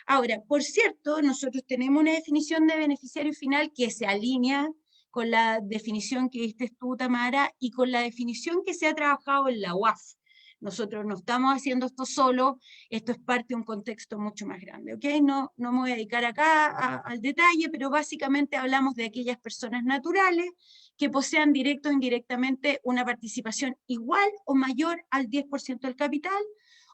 Ahora, por cierto, nosotros tenemos una definición de beneficiario final que se alinea con la definición que diste tú, Tamara, y con la definición que se ha trabajado en la UAF. Nosotros no estamos haciendo esto solo, esto es parte de un contexto mucho más grande, ¿ok? No me voy a dedicar acá al detalle, pero básicamente hablamos de aquellas personas naturales que posean directo o indirectamente una participación igual o mayor al 10% del capital,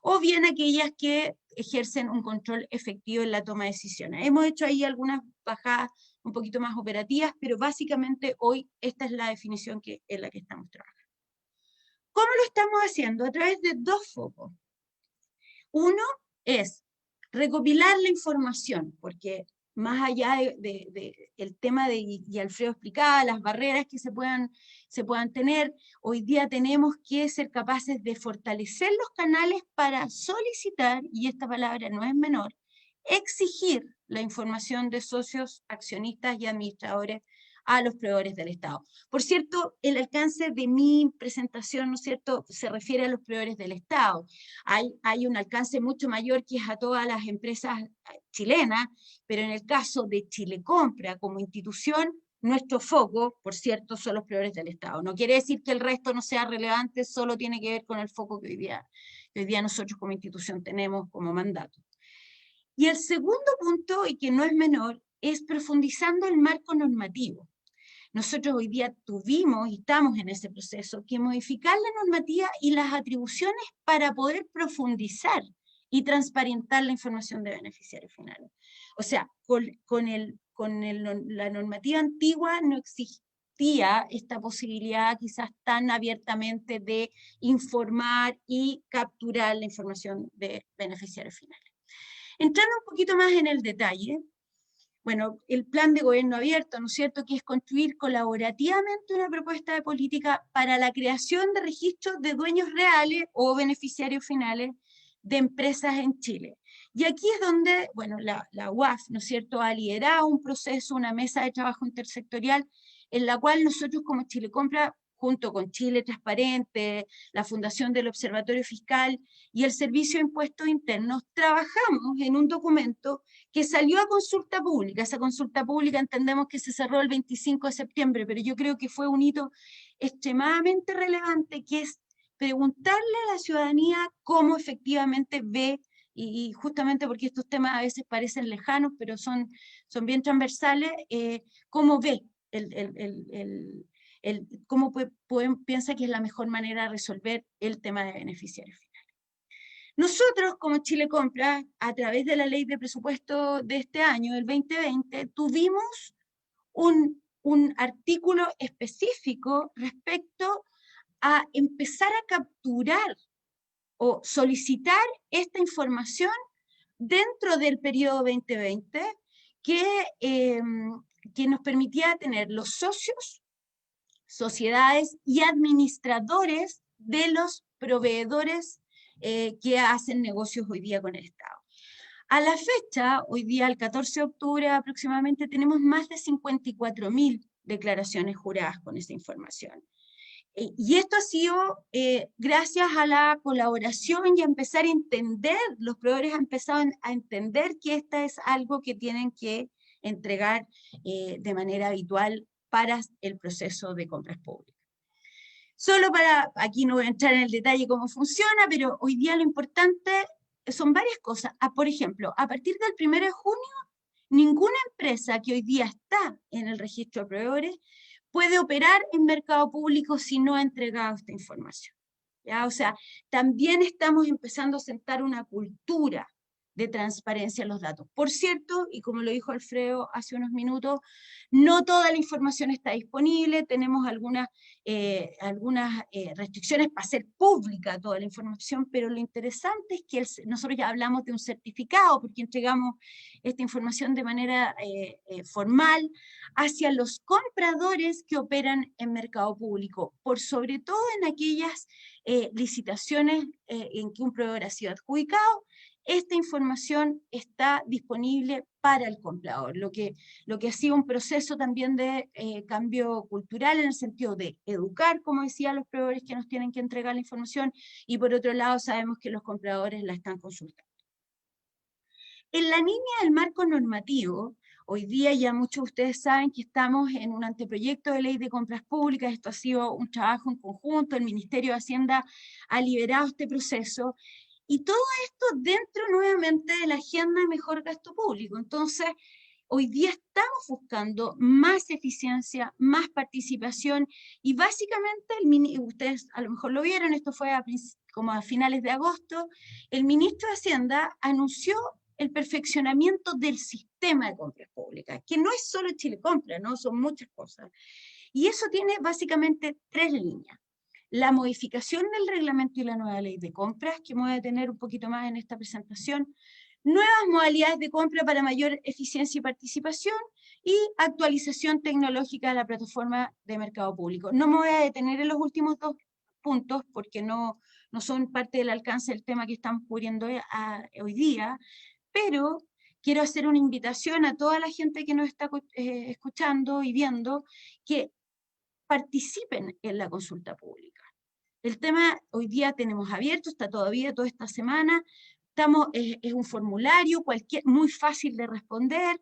o bien aquellas que ejercen un control efectivo en la toma de decisiones. Hemos hecho ahí algunas bajadas un poquito más operativas, pero básicamente hoy esta es la definición en la que estamos trabajando. ¿Cómo lo estamos haciendo? A través de dos focos. Uno es recopilar la información, porque más allá del tema y Alfredo explicaba, las barreras que se puedan tener, hoy día tenemos que ser capaces de fortalecer los canales para solicitar, y esta palabra no es menor, exigir la información de socios, accionistas y administradores a los proveedores del Estado. Por cierto, el alcance de mi presentación, ¿no es cierto?, se refiere a los proveedores del Estado. Hay un alcance mucho mayor que es a todas las empresas chilenas, pero en el caso de Chile Compra como institución, nuestro foco, por cierto, son los proveedores del Estado. No quiere decir que el resto no sea relevante, solo tiene que ver con el foco que hoy día nosotros como institución tenemos como mandato. Y el segundo punto, y que no es menor, es profundizando el marco normativo. Nosotros hoy día tuvimos y estamos en ese proceso que modificar la normativa y las atribuciones para poder profundizar y transparentar la información de beneficiarios finales. O sea, la normativa antigua no existía esta posibilidad quizás tan abiertamente de informar y capturar la información de beneficiarios finales. Entrando un poquito más en el detalle, bueno, el plan de gobierno abierto, ¿no es cierto?, que es construir colaborativamente una propuesta de política para la creación de registros de dueños reales o beneficiarios finales de empresas en Chile. Y aquí es donde, bueno, la UAF, ¿no es cierto?, ha liderado un proceso, una mesa de trabajo intersectorial, en la cual nosotros como Chile Compra, junto con Chile Transparente, la Fundación del Observatorio Fiscal y el Servicio de Impuestos Internos, trabajamos en un documento que salió a consulta pública. Esa consulta pública entendemos que se cerró el 25 de septiembre, pero yo creo que fue un hito extremadamente relevante, que es preguntarle a la ciudadanía cómo efectivamente ve, y justamente porque estos temas a veces parecen lejanos, pero son bien transversales, cómo ve, cómo piensa que es la mejor manera de resolver el tema de beneficiarios finales. Nosotros, como Chile Compra, a través de la ley de presupuesto de este año, del 2020, tuvimos un artículo específico respecto a empezar a capturar o solicitar esta información dentro del periodo 2020 que nos permitía tener los socios, sociedades y administradores de los proveedores que hacen negocios hoy día con el Estado. A la fecha, hoy día, el 14 de octubre aproximadamente, tenemos más de 54.000 declaraciones juradas con esa información. Y esto ha sido gracias a la colaboración y a empezar a entender, los proveedores han empezado a entender que esta es algo que tienen que entregar de manera habitual para el proceso de compras públicas. Solo para, aquí no voy a entrar en el detalle cómo funciona, pero hoy día lo importante son varias cosas. Por ejemplo, a partir del 1 de junio, ninguna empresa que hoy día está en el registro de proveedores puede operar en mercado público si no ha entregado esta información. ¿Ya? O sea, también estamos empezando a sentar una cultura de transparencia en los datos. Por cierto, y como lo dijo Alfredo hace unos minutos, no toda la información está disponible, tenemos algunas restricciones para hacer pública toda la información, pero lo interesante es que nosotros ya hablamos de un certificado, porque entregamos esta información de manera formal hacia los compradores que operan en mercado público, por sobre todo en aquellas licitaciones en que un proveedor ha sido adjudicado. Esta información está disponible para el comprador, lo que ha sido un proceso también de cambio cultural en el sentido de educar, como decía, a los proveedores que nos tienen que entregar la información, y por otro lado sabemos que los compradores la están consultando. En la línea del marco normativo, hoy día ya muchos de ustedes saben que estamos en un anteproyecto de ley de compras públicas. Esto ha sido un trabajo en conjunto, el Ministerio de Hacienda ha liderado este proceso, y todo esto dentro nuevamente de la agenda de mejor gasto público. Entonces, hoy día estamos buscando más eficiencia, más participación, y básicamente, ustedes a lo mejor lo vieron, esto fue como a finales de agosto, el ministro de Hacienda anunció el perfeccionamiento del sistema de compras públicas, que no es solo Chile Compra, ¿no? Son muchas cosas. Y eso tiene básicamente 3 líneas. La modificación del reglamento y la nueva ley de compras, que me voy a detener un poquito más en esta presentación, nuevas modalidades de compra para mayor eficiencia y participación, y actualización tecnológica de la plataforma de mercado público. No me voy a detener en los últimos 2 puntos, porque no son parte del alcance del tema que estamos cubriendo hoy día, pero quiero hacer una invitación a toda la gente que nos está escuchando y viendo, que participen en la consulta pública. El tema hoy día tenemos abierto, está todavía toda esta semana, es un formulario muy fácil de responder.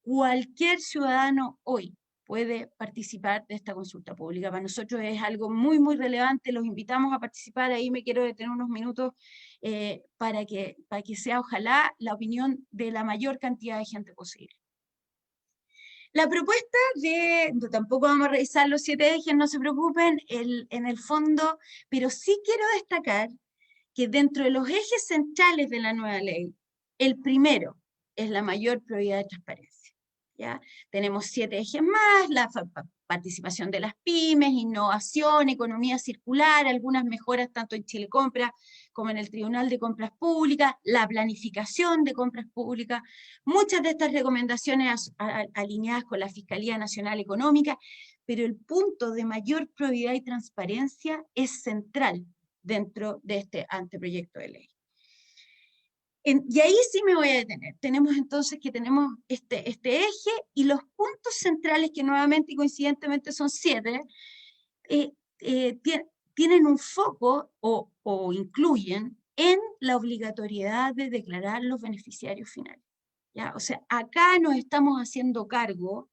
Cualquier ciudadano hoy puede participar de esta consulta pública. Para nosotros es algo muy, muy relevante, los invitamos a participar. Ahí me quiero detener unos minutos para que sea, ojalá, la opinión de la mayor cantidad de gente posible. La propuesta tampoco vamos a revisar los 7 ejes, no se preocupen, en el fondo, pero sí quiero destacar que dentro de los ejes centrales de la nueva ley, el primero es la mayor prioridad de transparencia. ¿ya? Tenemos 7 ejes más, la participación de las pymes, innovación, economía circular, algunas mejoras tanto en Chile Compra como en el Tribunal de Compras Públicas, la planificación de compras públicas, muchas de estas recomendaciones alineadas con la Fiscalía Nacional Económica, pero el punto de mayor probidad y transparencia es central dentro de este anteproyecto de ley. Y ahí sí me voy a detener. Tenemos entonces que tenemos este eje y los puntos centrales que nuevamente y coincidentemente son 7, tienen un foco o incluyen en la obligatoriedad de declarar los beneficiarios finales. ¿Ya? O sea, acá nos estamos haciendo cargo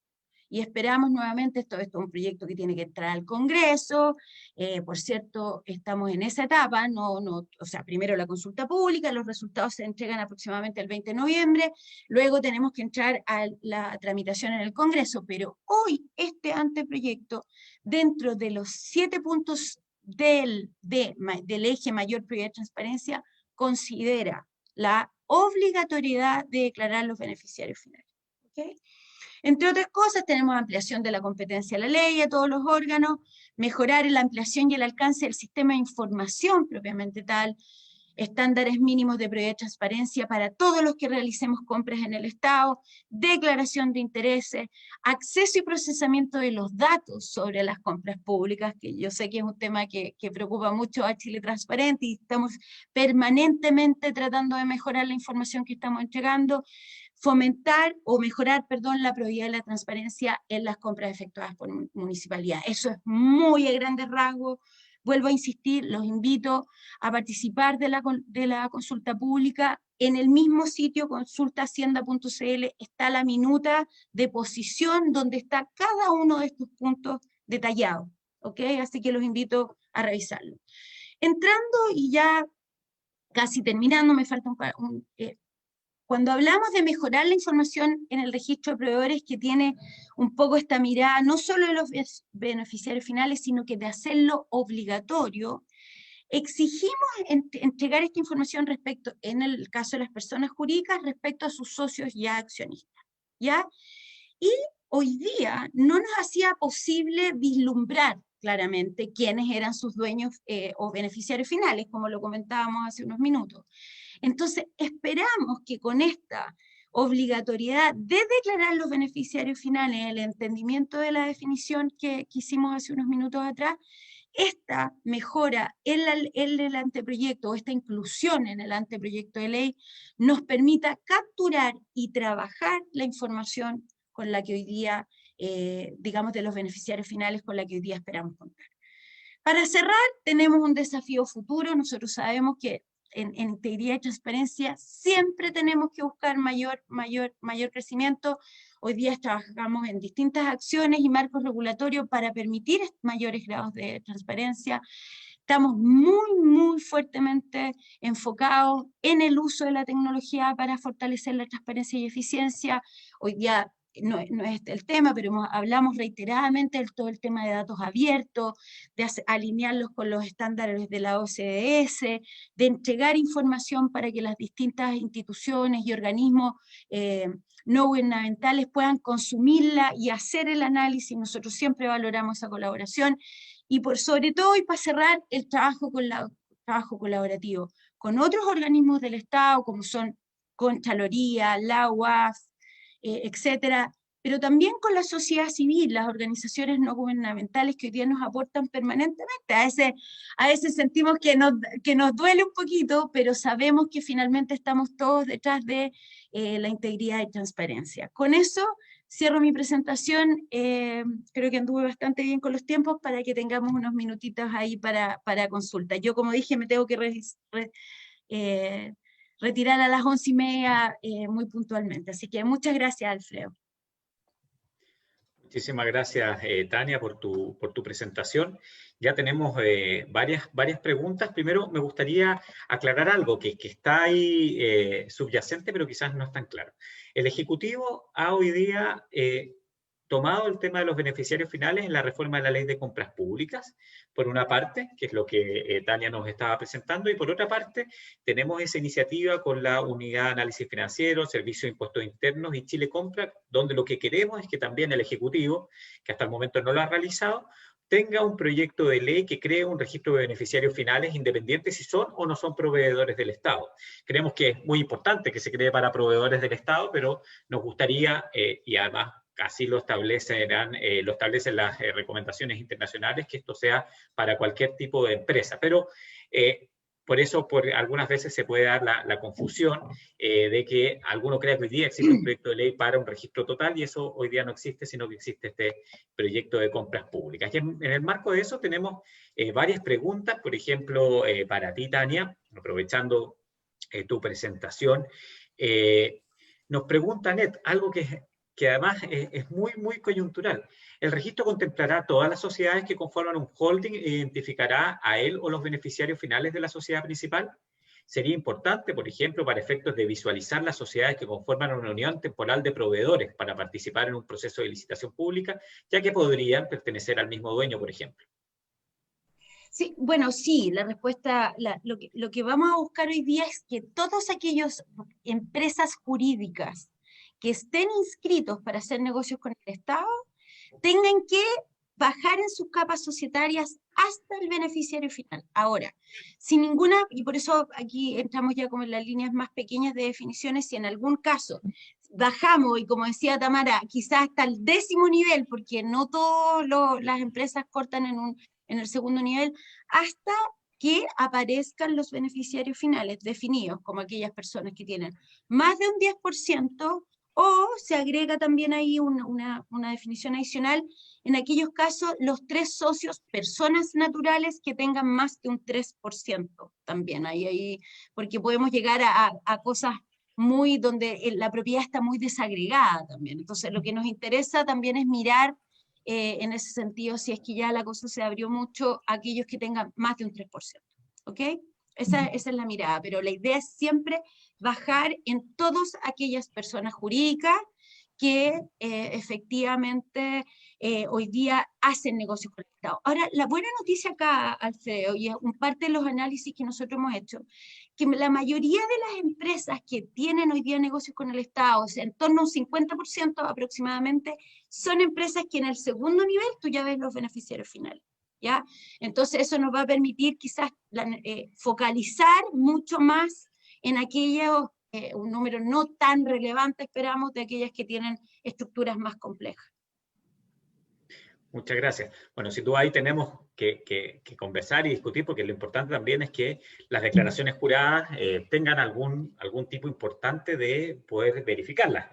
y esperamos nuevamente, esto es un proyecto que tiene que entrar al Congreso, por cierto, estamos en esa etapa, o sea, primero la consulta pública, los resultados se entregan aproximadamente el 20 de noviembre, luego tenemos que entrar a la tramitación en el Congreso, pero hoy este anteproyecto, dentro de los 7 puntos del eje mayor prioridad y transparencia, considera la obligatoriedad de declarar los beneficiarios finales. ¿Okay? Entre otras cosas, tenemos ampliación de la competencia de la ley a todos los órganos, mejorar la ampliación y el alcance del sistema de información propiamente tal, estándares mínimos de probidad y transparencia para todos los que realicemos compras en el Estado, declaración de intereses, acceso y procesamiento de los datos sobre las compras públicas, que yo sé que es un tema que preocupa mucho a Chile Transparente y estamos permanentemente tratando de mejorar la información que estamos entregando, fomentar o mejorar, perdón, la probidad y la transparencia en las compras efectuadas por municipalidad. Eso es muy a grandes rasgos. Vuelvo a insistir, los invito a participar de la consulta pública. En el mismo sitio, consultahacienda.cl, está la minuta de posición donde está cada uno de estos puntos detallados. ¿Ok? Así que los invito a revisarlo. Entrando y ya casi terminando, me falta cuando hablamos de mejorar la información en el registro de proveedores, que tiene un poco esta mirada no solo de los beneficiarios finales, sino que de hacerlo obligatorio, exigimos entregar esta información respecto, en el caso de las personas jurídicas, respecto a sus socios ya accionistas, ¿ya? Y hoy día no nos hacía posible vislumbrar claramente quiénes eran sus dueños o beneficiarios finales, como lo comentábamos hace unos minutos. Entonces, esperamos que con esta obligatoriedad de declarar los beneficiarios finales, el entendimiento de la definición que hicimos hace unos minutos atrás, esta mejora en el anteproyecto, o esta inclusión en el anteproyecto de ley, nos permita capturar y trabajar la información con la que hoy día, digamos, de los beneficiarios finales con la que hoy día esperamos contar. Para cerrar, tenemos un desafío futuro. Nosotros sabemos que en integridad y transparencia siempre tenemos que buscar mayor crecimiento. Hoy día trabajamos en distintas acciones y marcos regulatorios para permitir mayores grados de transparencia. Estamos muy fuertemente enfocados en el uso de la tecnología para fortalecer la transparencia y eficiencia. Hoy día no es el tema, pero hablamos reiteradamente de todo el tema de datos abiertos, de alinearlos con los estándares de la OCDE, de entregar información para que las distintas instituciones y organismos no gubernamentales puedan consumirla y hacer el análisis. Nosotros siempre valoramos esa colaboración. Y sobre todo, y para cerrar, el trabajo colaborativo con otros organismos del Estado, como son Contraloría, la UAF, etcétera, pero también con la sociedad civil, las organizaciones no gubernamentales que hoy día nos aportan permanentemente. A veces sentimos que nos duele un poquito, pero sabemos que finalmente estamos todos detrás de la integridad y transparencia. Con eso cierro mi presentación. Creo que anduve bastante bien con los tiempos para que tengamos unos minutitos ahí para consulta. Yo, como dije, me tengo que retirar a las 11:30 muy puntualmente. Así que muchas gracias, Alfredo. Muchísimas gracias, Tania, por tu presentación. Ya tenemos varias preguntas. Primero, me gustaría aclarar algo que está ahí subyacente, pero quizás no es tan claro. El Ejecutivo ha hoy día tomado el tema de los beneficiarios finales en la reforma de la ley de compras públicas, por una parte, que es lo que Tania nos estaba presentando, y por otra parte, tenemos esa iniciativa con la Unidad de Análisis Financiero, Servicio de Impuestos Internos y Chile Compra, donde lo que queremos es que también el Ejecutivo, que hasta el momento no lo ha realizado, tenga un proyecto de ley que cree un registro de beneficiarios finales independientes si son o no son proveedores del Estado. Creemos que es muy importante que se cree para proveedores del Estado, pero nos gustaría, y además así lo establecen las recomendaciones internacionales, que esto sea para cualquier tipo de empresa. Pero por eso, algunas veces se puede dar la confusión de que alguno crea que hoy día existe un proyecto de ley para un registro total, y eso hoy día no existe, sino que existe este proyecto de compras públicas. Y en el marco de eso tenemos varias preguntas, por ejemplo, para ti, Tania, aprovechando tu presentación. Nos pregunta Net, algo que además es muy, muy coyuntural. ¿El registro contemplará a todas las sociedades que conforman un holding e identificará a él o los beneficiarios finales de la sociedad principal? Sería importante, por ejemplo, para efectos de visualizar las sociedades que conforman una unión temporal de proveedores para participar en un proceso de licitación pública, ya que podrían pertenecer al mismo dueño, por ejemplo. Sí, bueno, sí, la respuesta, lo que vamos a buscar hoy día es que todas aquellas empresas jurídicas que estén inscritos para hacer negocios con el Estado tengan que bajar en sus capas societarias hasta el beneficiario final. Ahora, sin ninguna, y por eso aquí entramos ya como en las líneas más pequeñas de definiciones, si en algún caso bajamos, y como decía Tamara, quizás hasta el 10º nivel, porque no todas las empresas cortan en el 2º nivel, hasta que aparezcan los beneficiarios finales definidos, como aquellas personas que tienen más de un 10%, o se agrega también ahí una definición adicional, en aquellos casos los 3 socios, personas naturales que tengan más de un 3% también, ahí, porque podemos llegar a cosas muy donde la propiedad está muy desagregada también. Entonces lo que nos interesa también es mirar en ese sentido, si es que ya la cosa se abrió mucho, a aquellos que tengan más de un 3%, ¿ok? Esa es la mirada, pero la idea es siempre bajar en todas aquellas personas jurídicas que efectivamente hoy día hacen negocios con el Estado. Ahora, la buena noticia acá, Alfredo, y es parte de los análisis que nosotros hemos hecho, que la mayoría de las empresas que tienen hoy día negocios con el Estado, o sea, en torno a un 50% aproximadamente, son empresas que en el 2º nivel tú ya ves los beneficiarios finales. ¿Ya? Entonces eso nos va a permitir quizás focalizar mucho más en aquellos, un número no tan relevante, esperamos, de aquellas que tienen estructuras más complejas. Muchas gracias. Bueno, sin duda ahí tenemos que conversar y discutir, porque lo importante también es que las declaraciones juradas tengan algún tipo importante de poder verificarlas.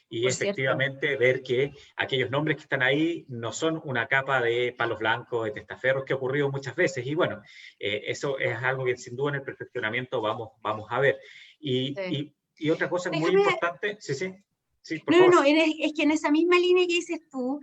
Y efectivamente ver que aquellos nombres que están ahí no son una capa de palos blancos, de testaferros, que ha ocurrido muchas veces. Y bueno, eso es algo que sin duda en el perfeccionamiento vamos a ver. Y otra cosa muy importante, sí, por favor. No, es que en esa misma línea que dices tú,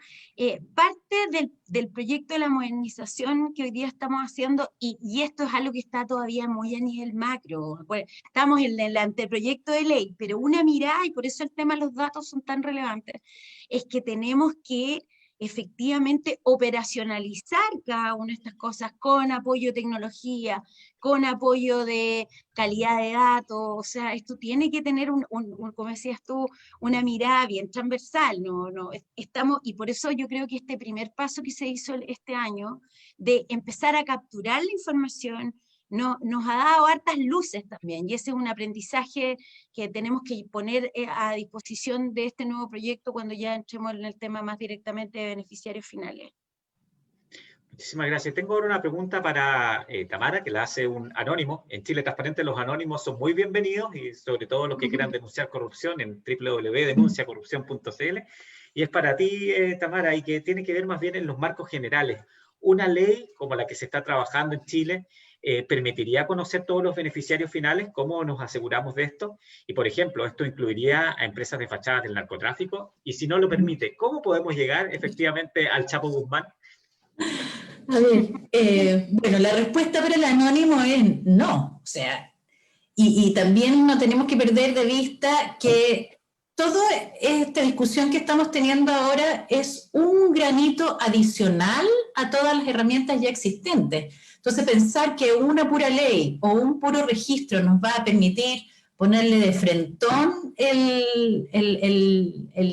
parte del proyecto de la modernización que hoy día estamos haciendo, y esto es algo que está todavía muy a nivel macro, pues, estamos en el anteproyecto de ley, pero una mirada, y por eso el tema de los datos son tan relevantes, es que tenemos que efectivamente operacionalizar cada una de estas cosas con apoyo de tecnología, con apoyo de calidad de datos. O sea, esto tiene que tener, como decías tú, una mirada bien transversal, y por eso yo creo que este primer paso que se hizo este año, de empezar a capturar la información, nos ha dado hartas luces también, y ese es un aprendizaje que tenemos que poner a disposición de este nuevo proyecto cuando ya entremos en el tema más directamente de beneficiarios finales. Muchísimas gracias. Tengo ahora una pregunta para Tamara, que la hace un anónimo. En Chile Transparente los anónimos son muy bienvenidos, y sobre todo los que quieran denunciar corrupción en www.denunciacorrupción.cl. Y es para ti, Tamara, y que tiene que ver más bien en los marcos generales. Una ley como la que se está trabajando en Chile ¿permitiría conocer todos los beneficiarios finales? ¿Cómo nos aseguramos de esto? Y, por ejemplo, ¿esto incluiría a empresas de fachadas del narcotráfico? Y si no lo permite, ¿cómo podemos llegar efectivamente al Chapo Guzmán? A ver, bueno, la respuesta para el anónimo es no. O sea, y también no tenemos que perder de vista que toda esta discusión que estamos teniendo ahora es un granito adicional a todas las herramientas ya existentes. Entonces, pensar que una pura ley o un puro registro nos va a permitir ponerle de frentón el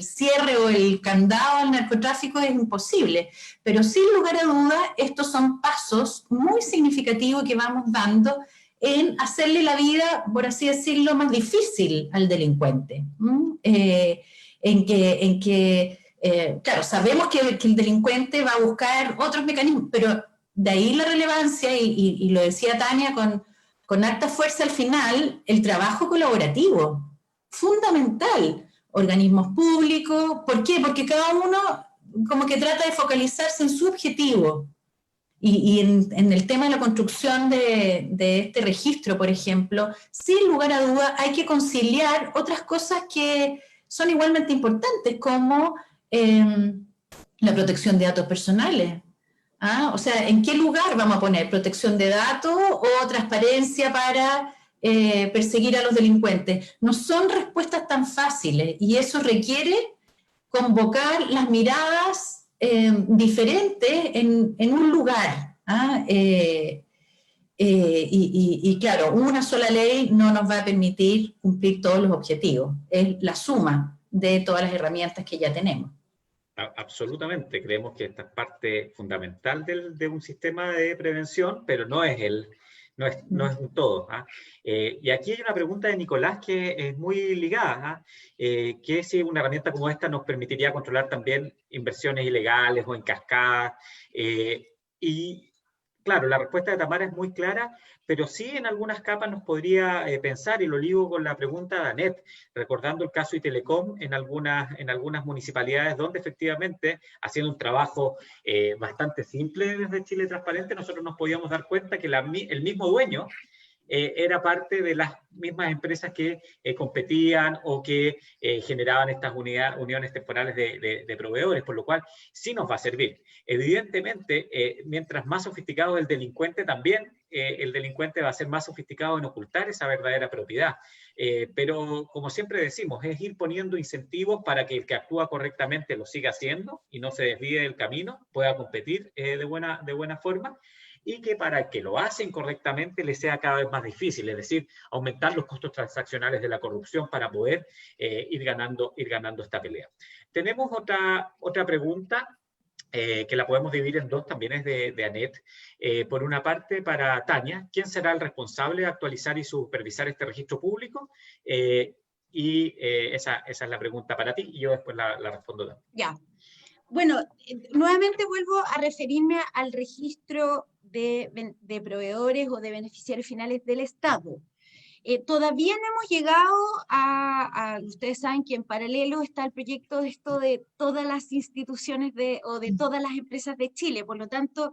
cierre o el candado al narcotráfico es imposible. Pero sin lugar a dudas, estos son pasos muy significativos que vamos dando en hacerle la vida, por así decirlo, más difícil al delincuente. Claro, sabemos que el delincuente va a buscar otros mecanismos, pero de ahí la relevancia, y lo decía Tania con harta fuerza al final, el trabajo colaborativo, fundamental. Organismos públicos, ¿por qué? Porque cada uno como que trata de focalizarse en su objetivo. Y en el tema de la construcción de este registro, por ejemplo, sin lugar a dudas hay que conciliar otras cosas que son igualmente importantes, como la protección de datos personales. O sea, ¿en qué lugar vamos a poner protección de datos o transparencia para perseguir a los delincuentes? No son respuestas tan fáciles y eso requiere convocar las miradas diferentes en un lugar. Y claro, una sola ley no nos va a permitir cumplir todos los objetivos. Es la suma de todas las herramientas que ya tenemos. Absolutamente, creemos que esta es parte fundamental de un sistema de prevención, pero no es un todo. Y aquí hay una pregunta de Nicolás que es muy ligada, que si una herramienta como esta nos permitiría controlar también inversiones ilegales o en cascada. Y claro, la respuesta de Tamara es muy clara, pero sí en algunas capas nos podría pensar, y lo ligo con la pregunta de Anet, recordando el caso de Telecom en algunas municipalidades donde efectivamente, haciendo un trabajo bastante simple desde Chile Transparente, nosotros nos podíamos dar cuenta que el mismo dueño era parte de las mismas empresas que competían o que generaban estas uniones temporales de proveedores, por lo cual sí nos va a servir. Evidentemente, mientras más sofisticado es el delincuente, también el delincuente va a ser más sofisticado en ocultar esa verdadera propiedad. Pero, como siempre decimos, es ir poniendo incentivos para que el que actúa correctamente lo siga haciendo y no se desvíe del camino, pueda competir de buena forma, y que para el que lo hacen correctamente le sea cada vez más difícil, es decir, aumentar los costos transaccionales de la corrupción para poder ir ganando esta pelea. Tenemos otra pregunta que la podemos dividir en dos, también es de Anet. Por una parte, para Tania, ¿quién será el responsable de actualizar y supervisar este registro público? Esa es la pregunta para ti, y yo después la respondo también. Ya. Bueno, nuevamente vuelvo a referirme al registro de proveedores o de beneficiarios finales del Estado. Todavía no hemos llegado ustedes saben que en paralelo está el proyecto de esto de todas las instituciones o de todas las empresas de Chile, por lo tanto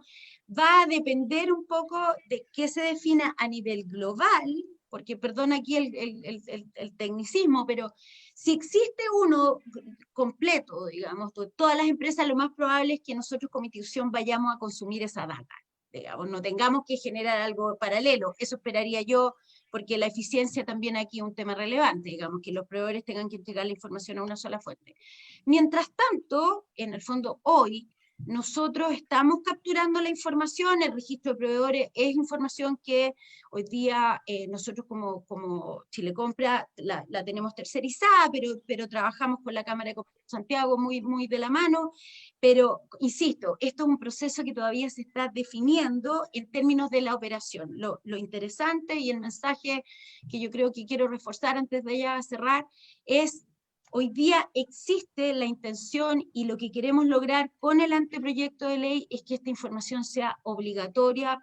va a depender un poco de qué se defina a nivel global, porque perdón aquí el tecnicismo, pero si existe uno completo, digamos, de todas las empresas, lo más probable es que nosotros como institución vayamos a consumir esa data, digamos, no tengamos que generar algo paralelo, eso esperaría yo, porque la eficiencia también aquí es un tema relevante, digamos, que los proveedores tengan que entregar la información a una sola fuente. Mientras tanto, en el fondo hoy, nosotros estamos capturando la información, el registro de proveedores es información que hoy día nosotros como Chile Compra la tenemos tercerizada, pero trabajamos con la Cámara de Comercio de Santiago muy de la mano, pero insisto, esto es un proceso que todavía se está definiendo en términos de la operación. Lo interesante y el mensaje que yo creo que quiero reforzar antes de ya cerrar es: hoy día existe la intención y lo que queremos lograr con el anteproyecto de ley es que esta información sea obligatoria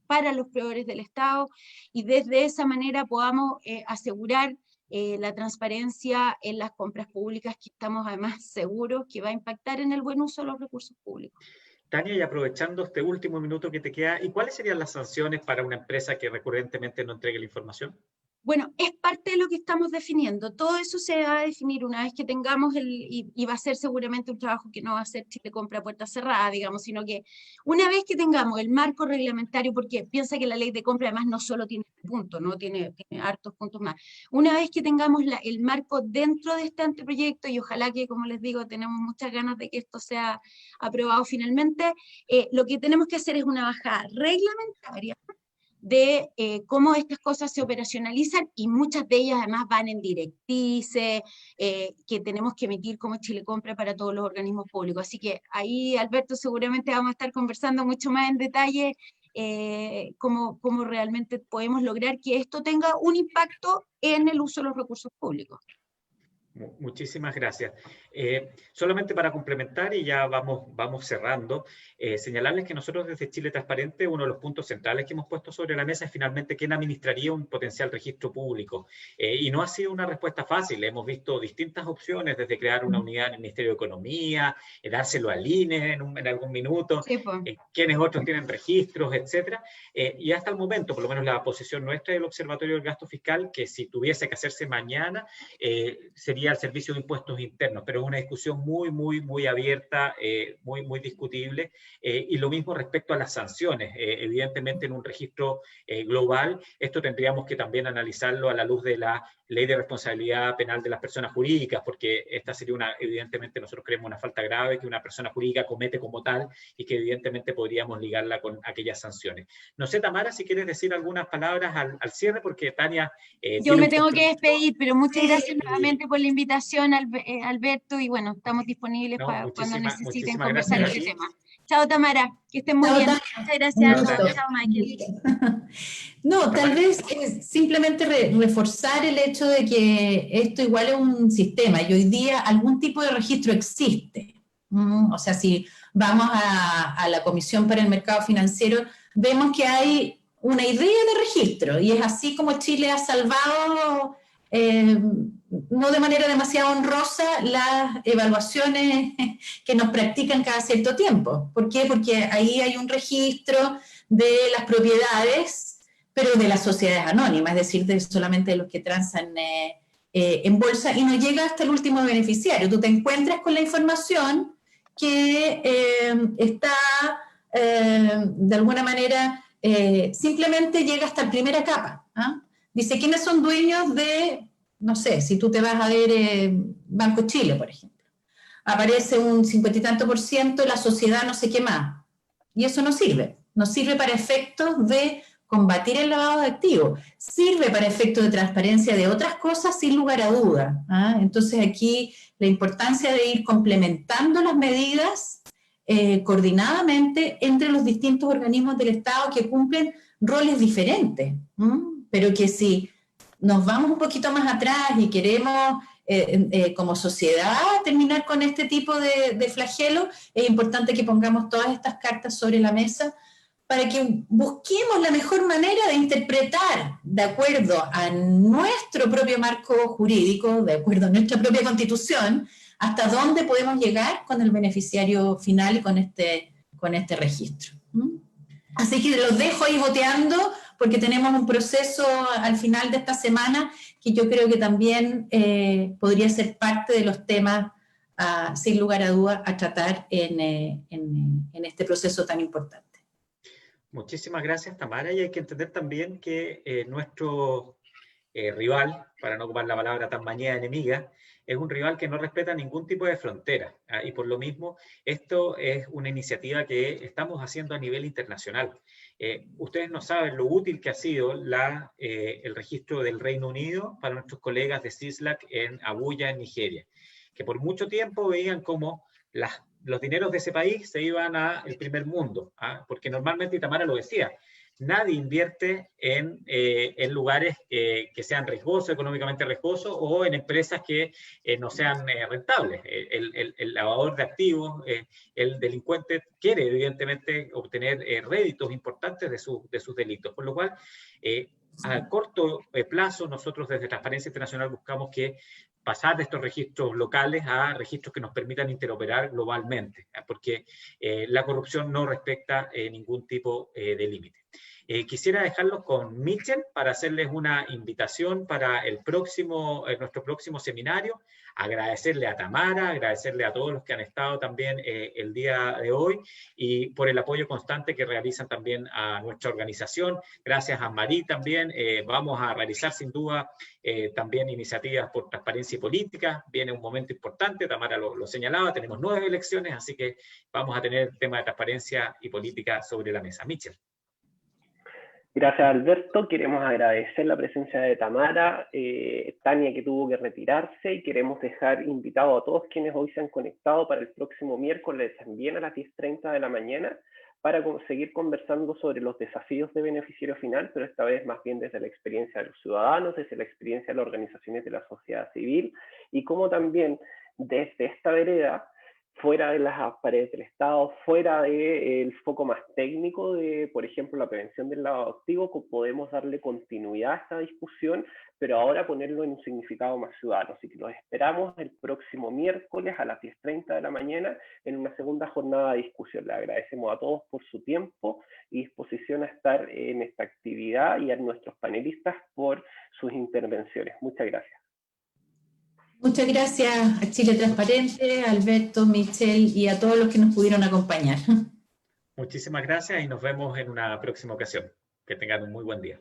para los proveedores del Estado y desde esa manera podamos asegurar la transparencia en las compras públicas, que estamos además seguros que va a impactar en el buen uso de los recursos públicos. Tania, y aprovechando este último minuto que te queda, ¿y cuáles serían las sanciones para una empresa que recurrentemente no entregue la información? Bueno, es parte de lo que estamos definiendo. Todo eso se va a definir una vez que tengamos y va a ser seguramente un trabajo que no va a ser Chile Compra a puerta cerrada, digamos, sino que una vez que tengamos el marco reglamentario, porque piensa que la ley de compra además no solo tiene un punto, ¿no? Tiene hartos puntos más. Una vez que tengamos el marco dentro de este anteproyecto, y ojalá que, como les digo, tenemos muchas ganas de que esto sea aprobado finalmente, lo que tenemos que hacer es una bajada reglamentaria de cómo estas cosas se operacionalizan, y muchas de ellas además van en directrices que tenemos que emitir como Chile Compra para todos los organismos públicos. Así que ahí, Alberto, seguramente vamos a estar conversando mucho más en detalle cómo realmente podemos lograr que esto tenga un impacto en el uso de los recursos públicos. Muchísimas gracias. Solamente para complementar, y ya vamos cerrando, señalarles que nosotros desde Chile Transparente, uno de los puntos centrales que hemos puesto sobre la mesa es finalmente quién administraría un potencial registro público. Y no ha sido una respuesta fácil. Hemos visto distintas opciones, desde crear una unidad en el Ministerio de Economía, dárselo al INE en algún minuto, Sí, pues. quiénes otros tienen registros, etcétera. Y hasta el momento, por lo menos la posición nuestra del Observatorio del Gasto Fiscal, que si tuviese que hacerse mañana, sería al Servicio de Impuestos Internos, pero es una discusión muy abierta, muy discutible, y lo mismo respecto a las sanciones. Evidentemente en un registro global, esto tendríamos que también analizarlo a la luz de la Ley de Responsabilidad Penal de las Personas Jurídicas, porque esta sería evidentemente nosotros creemos una falta grave que una persona jurídica comete como tal, y que evidentemente podríamos ligarla con aquellas sanciones. No sé, Tamara, si quieres decir algunas palabras al cierre, porque Tania... Yo me tengo que despedir, pero muchas gracias nuevamente por la invitación, Alberto, y bueno, estamos disponibles cuando necesiten conversar este tema. Chao, Tamara, que estén muy bien. Muchas gracias. Chao, Michael. No, tal vez simplemente reforzar el hecho de que esto igual es un sistema, y hoy día algún tipo de registro existe. O sea, si vamos a la Comisión para el Mercado Financiero, vemos que hay una idea de registro, y es así como Chile ha salvado, no de manera demasiado honrosa, las evaluaciones que nos practican cada cierto tiempo. ¿Por qué? Porque ahí hay un registro de las propiedades, pero de las sociedades anónimas, es decir, solamente de los que transan en bolsa, y no llega hasta el último beneficiario. Tú te encuentras con la información que está, de alguna manera, simplemente llega hasta la primera capa. Dice, ¿quiénes son dueños de, no sé, si tú te vas a ver Banco Chile, por ejemplo? Aparece un 50 y tanto %, la sociedad no sé qué más. Y eso no sirve. No sirve para efectos de combatir el lavado de activos. Sirve para efectos de transparencia de otras cosas, sin lugar a dudas. Entonces aquí la importancia de ir complementando las medidas coordinadamente entre los distintos organismos del Estado que cumplen roles diferentes, pero que si nos vamos un poquito más atrás y queremos como sociedad terminar con este tipo de flagelo, es importante que pongamos todas estas cartas sobre la mesa para que busquemos la mejor manera de interpretar, de acuerdo a nuestro propio marco jurídico, de acuerdo a nuestra propia Constitución, hasta dónde podemos llegar con el beneficiario final y con este registro. Así que los dejo ahí boteando, porque tenemos un proceso al final de esta semana que yo creo que también podría ser parte de los temas, sin lugar a dudas, a tratar en este proceso tan importante. Muchísimas gracias, Tamara, y hay que entender también que nuestro rival, para no ocupar la palabra tan mañana enemiga, es un rival que no respeta ningún tipo de frontera, y por lo mismo esto es una iniciativa que estamos haciendo a nivel internacional. Ustedes no saben lo útil que ha sido el registro del Reino Unido para nuestros colegas de CISLAC en Abuya, en Nigeria, que por mucho tiempo veían como los dineros de ese país se iban al primer mundo, porque normalmente, y Tamara lo decía, nadie invierte en lugares que sean riesgosos, económicamente riesgosos, o en empresas que no sean rentables. El lavador de activos, el delincuente quiere evidentemente obtener réditos importantes de sus delitos, por lo cual a corto plazo nosotros desde Transparencia Internacional buscamos que pasar de estos registros locales a registros que nos permitan interoperar globalmente, porque la corrupción no respecta ningún tipo de límite. Quisiera dejarlos con Michel para hacerles una invitación para nuestro próximo seminario. Agradecerle a Tamara, agradecerle a todos los que han estado también el día de hoy y por el apoyo constante que realizan también a nuestra organización. Gracias a Marí también. Vamos a realizar sin duda también iniciativas por transparencia y política. Viene un momento importante, Tamara lo señalaba, tenemos 9 elecciones, así que vamos a tener el tema de transparencia y política sobre la mesa. Michel. Gracias, Alberto. Queremos agradecer la presencia de Tamara, Tania, que tuvo que retirarse, y queremos dejar invitado a todos quienes hoy se han conectado para el próximo miércoles también a las 10:30 de la mañana para seguir conversando sobre los desafíos de beneficiario final, pero esta vez más bien desde la experiencia de los ciudadanos, desde la experiencia de las organizaciones de la sociedad civil, y cómo también desde esta vereda, fuera de las paredes del Estado, fuera del foco más técnico de, por ejemplo, la prevención del lavado activo, podemos darle continuidad a esta discusión, pero ahora ponerlo en un significado más ciudadano. Así que los esperamos el próximo miércoles a las 10:30 de la mañana en una segunda jornada de discusión. Les agradecemos a todos por su tiempo y disposición a estar en esta actividad, y a nuestros panelistas por sus intervenciones. Muchas gracias. Muchas gracias a Chile Transparente, a Alberto, Michel y a todos los que nos pudieron acompañar. Muchísimas gracias y nos vemos en una próxima ocasión. Que tengan un muy buen día.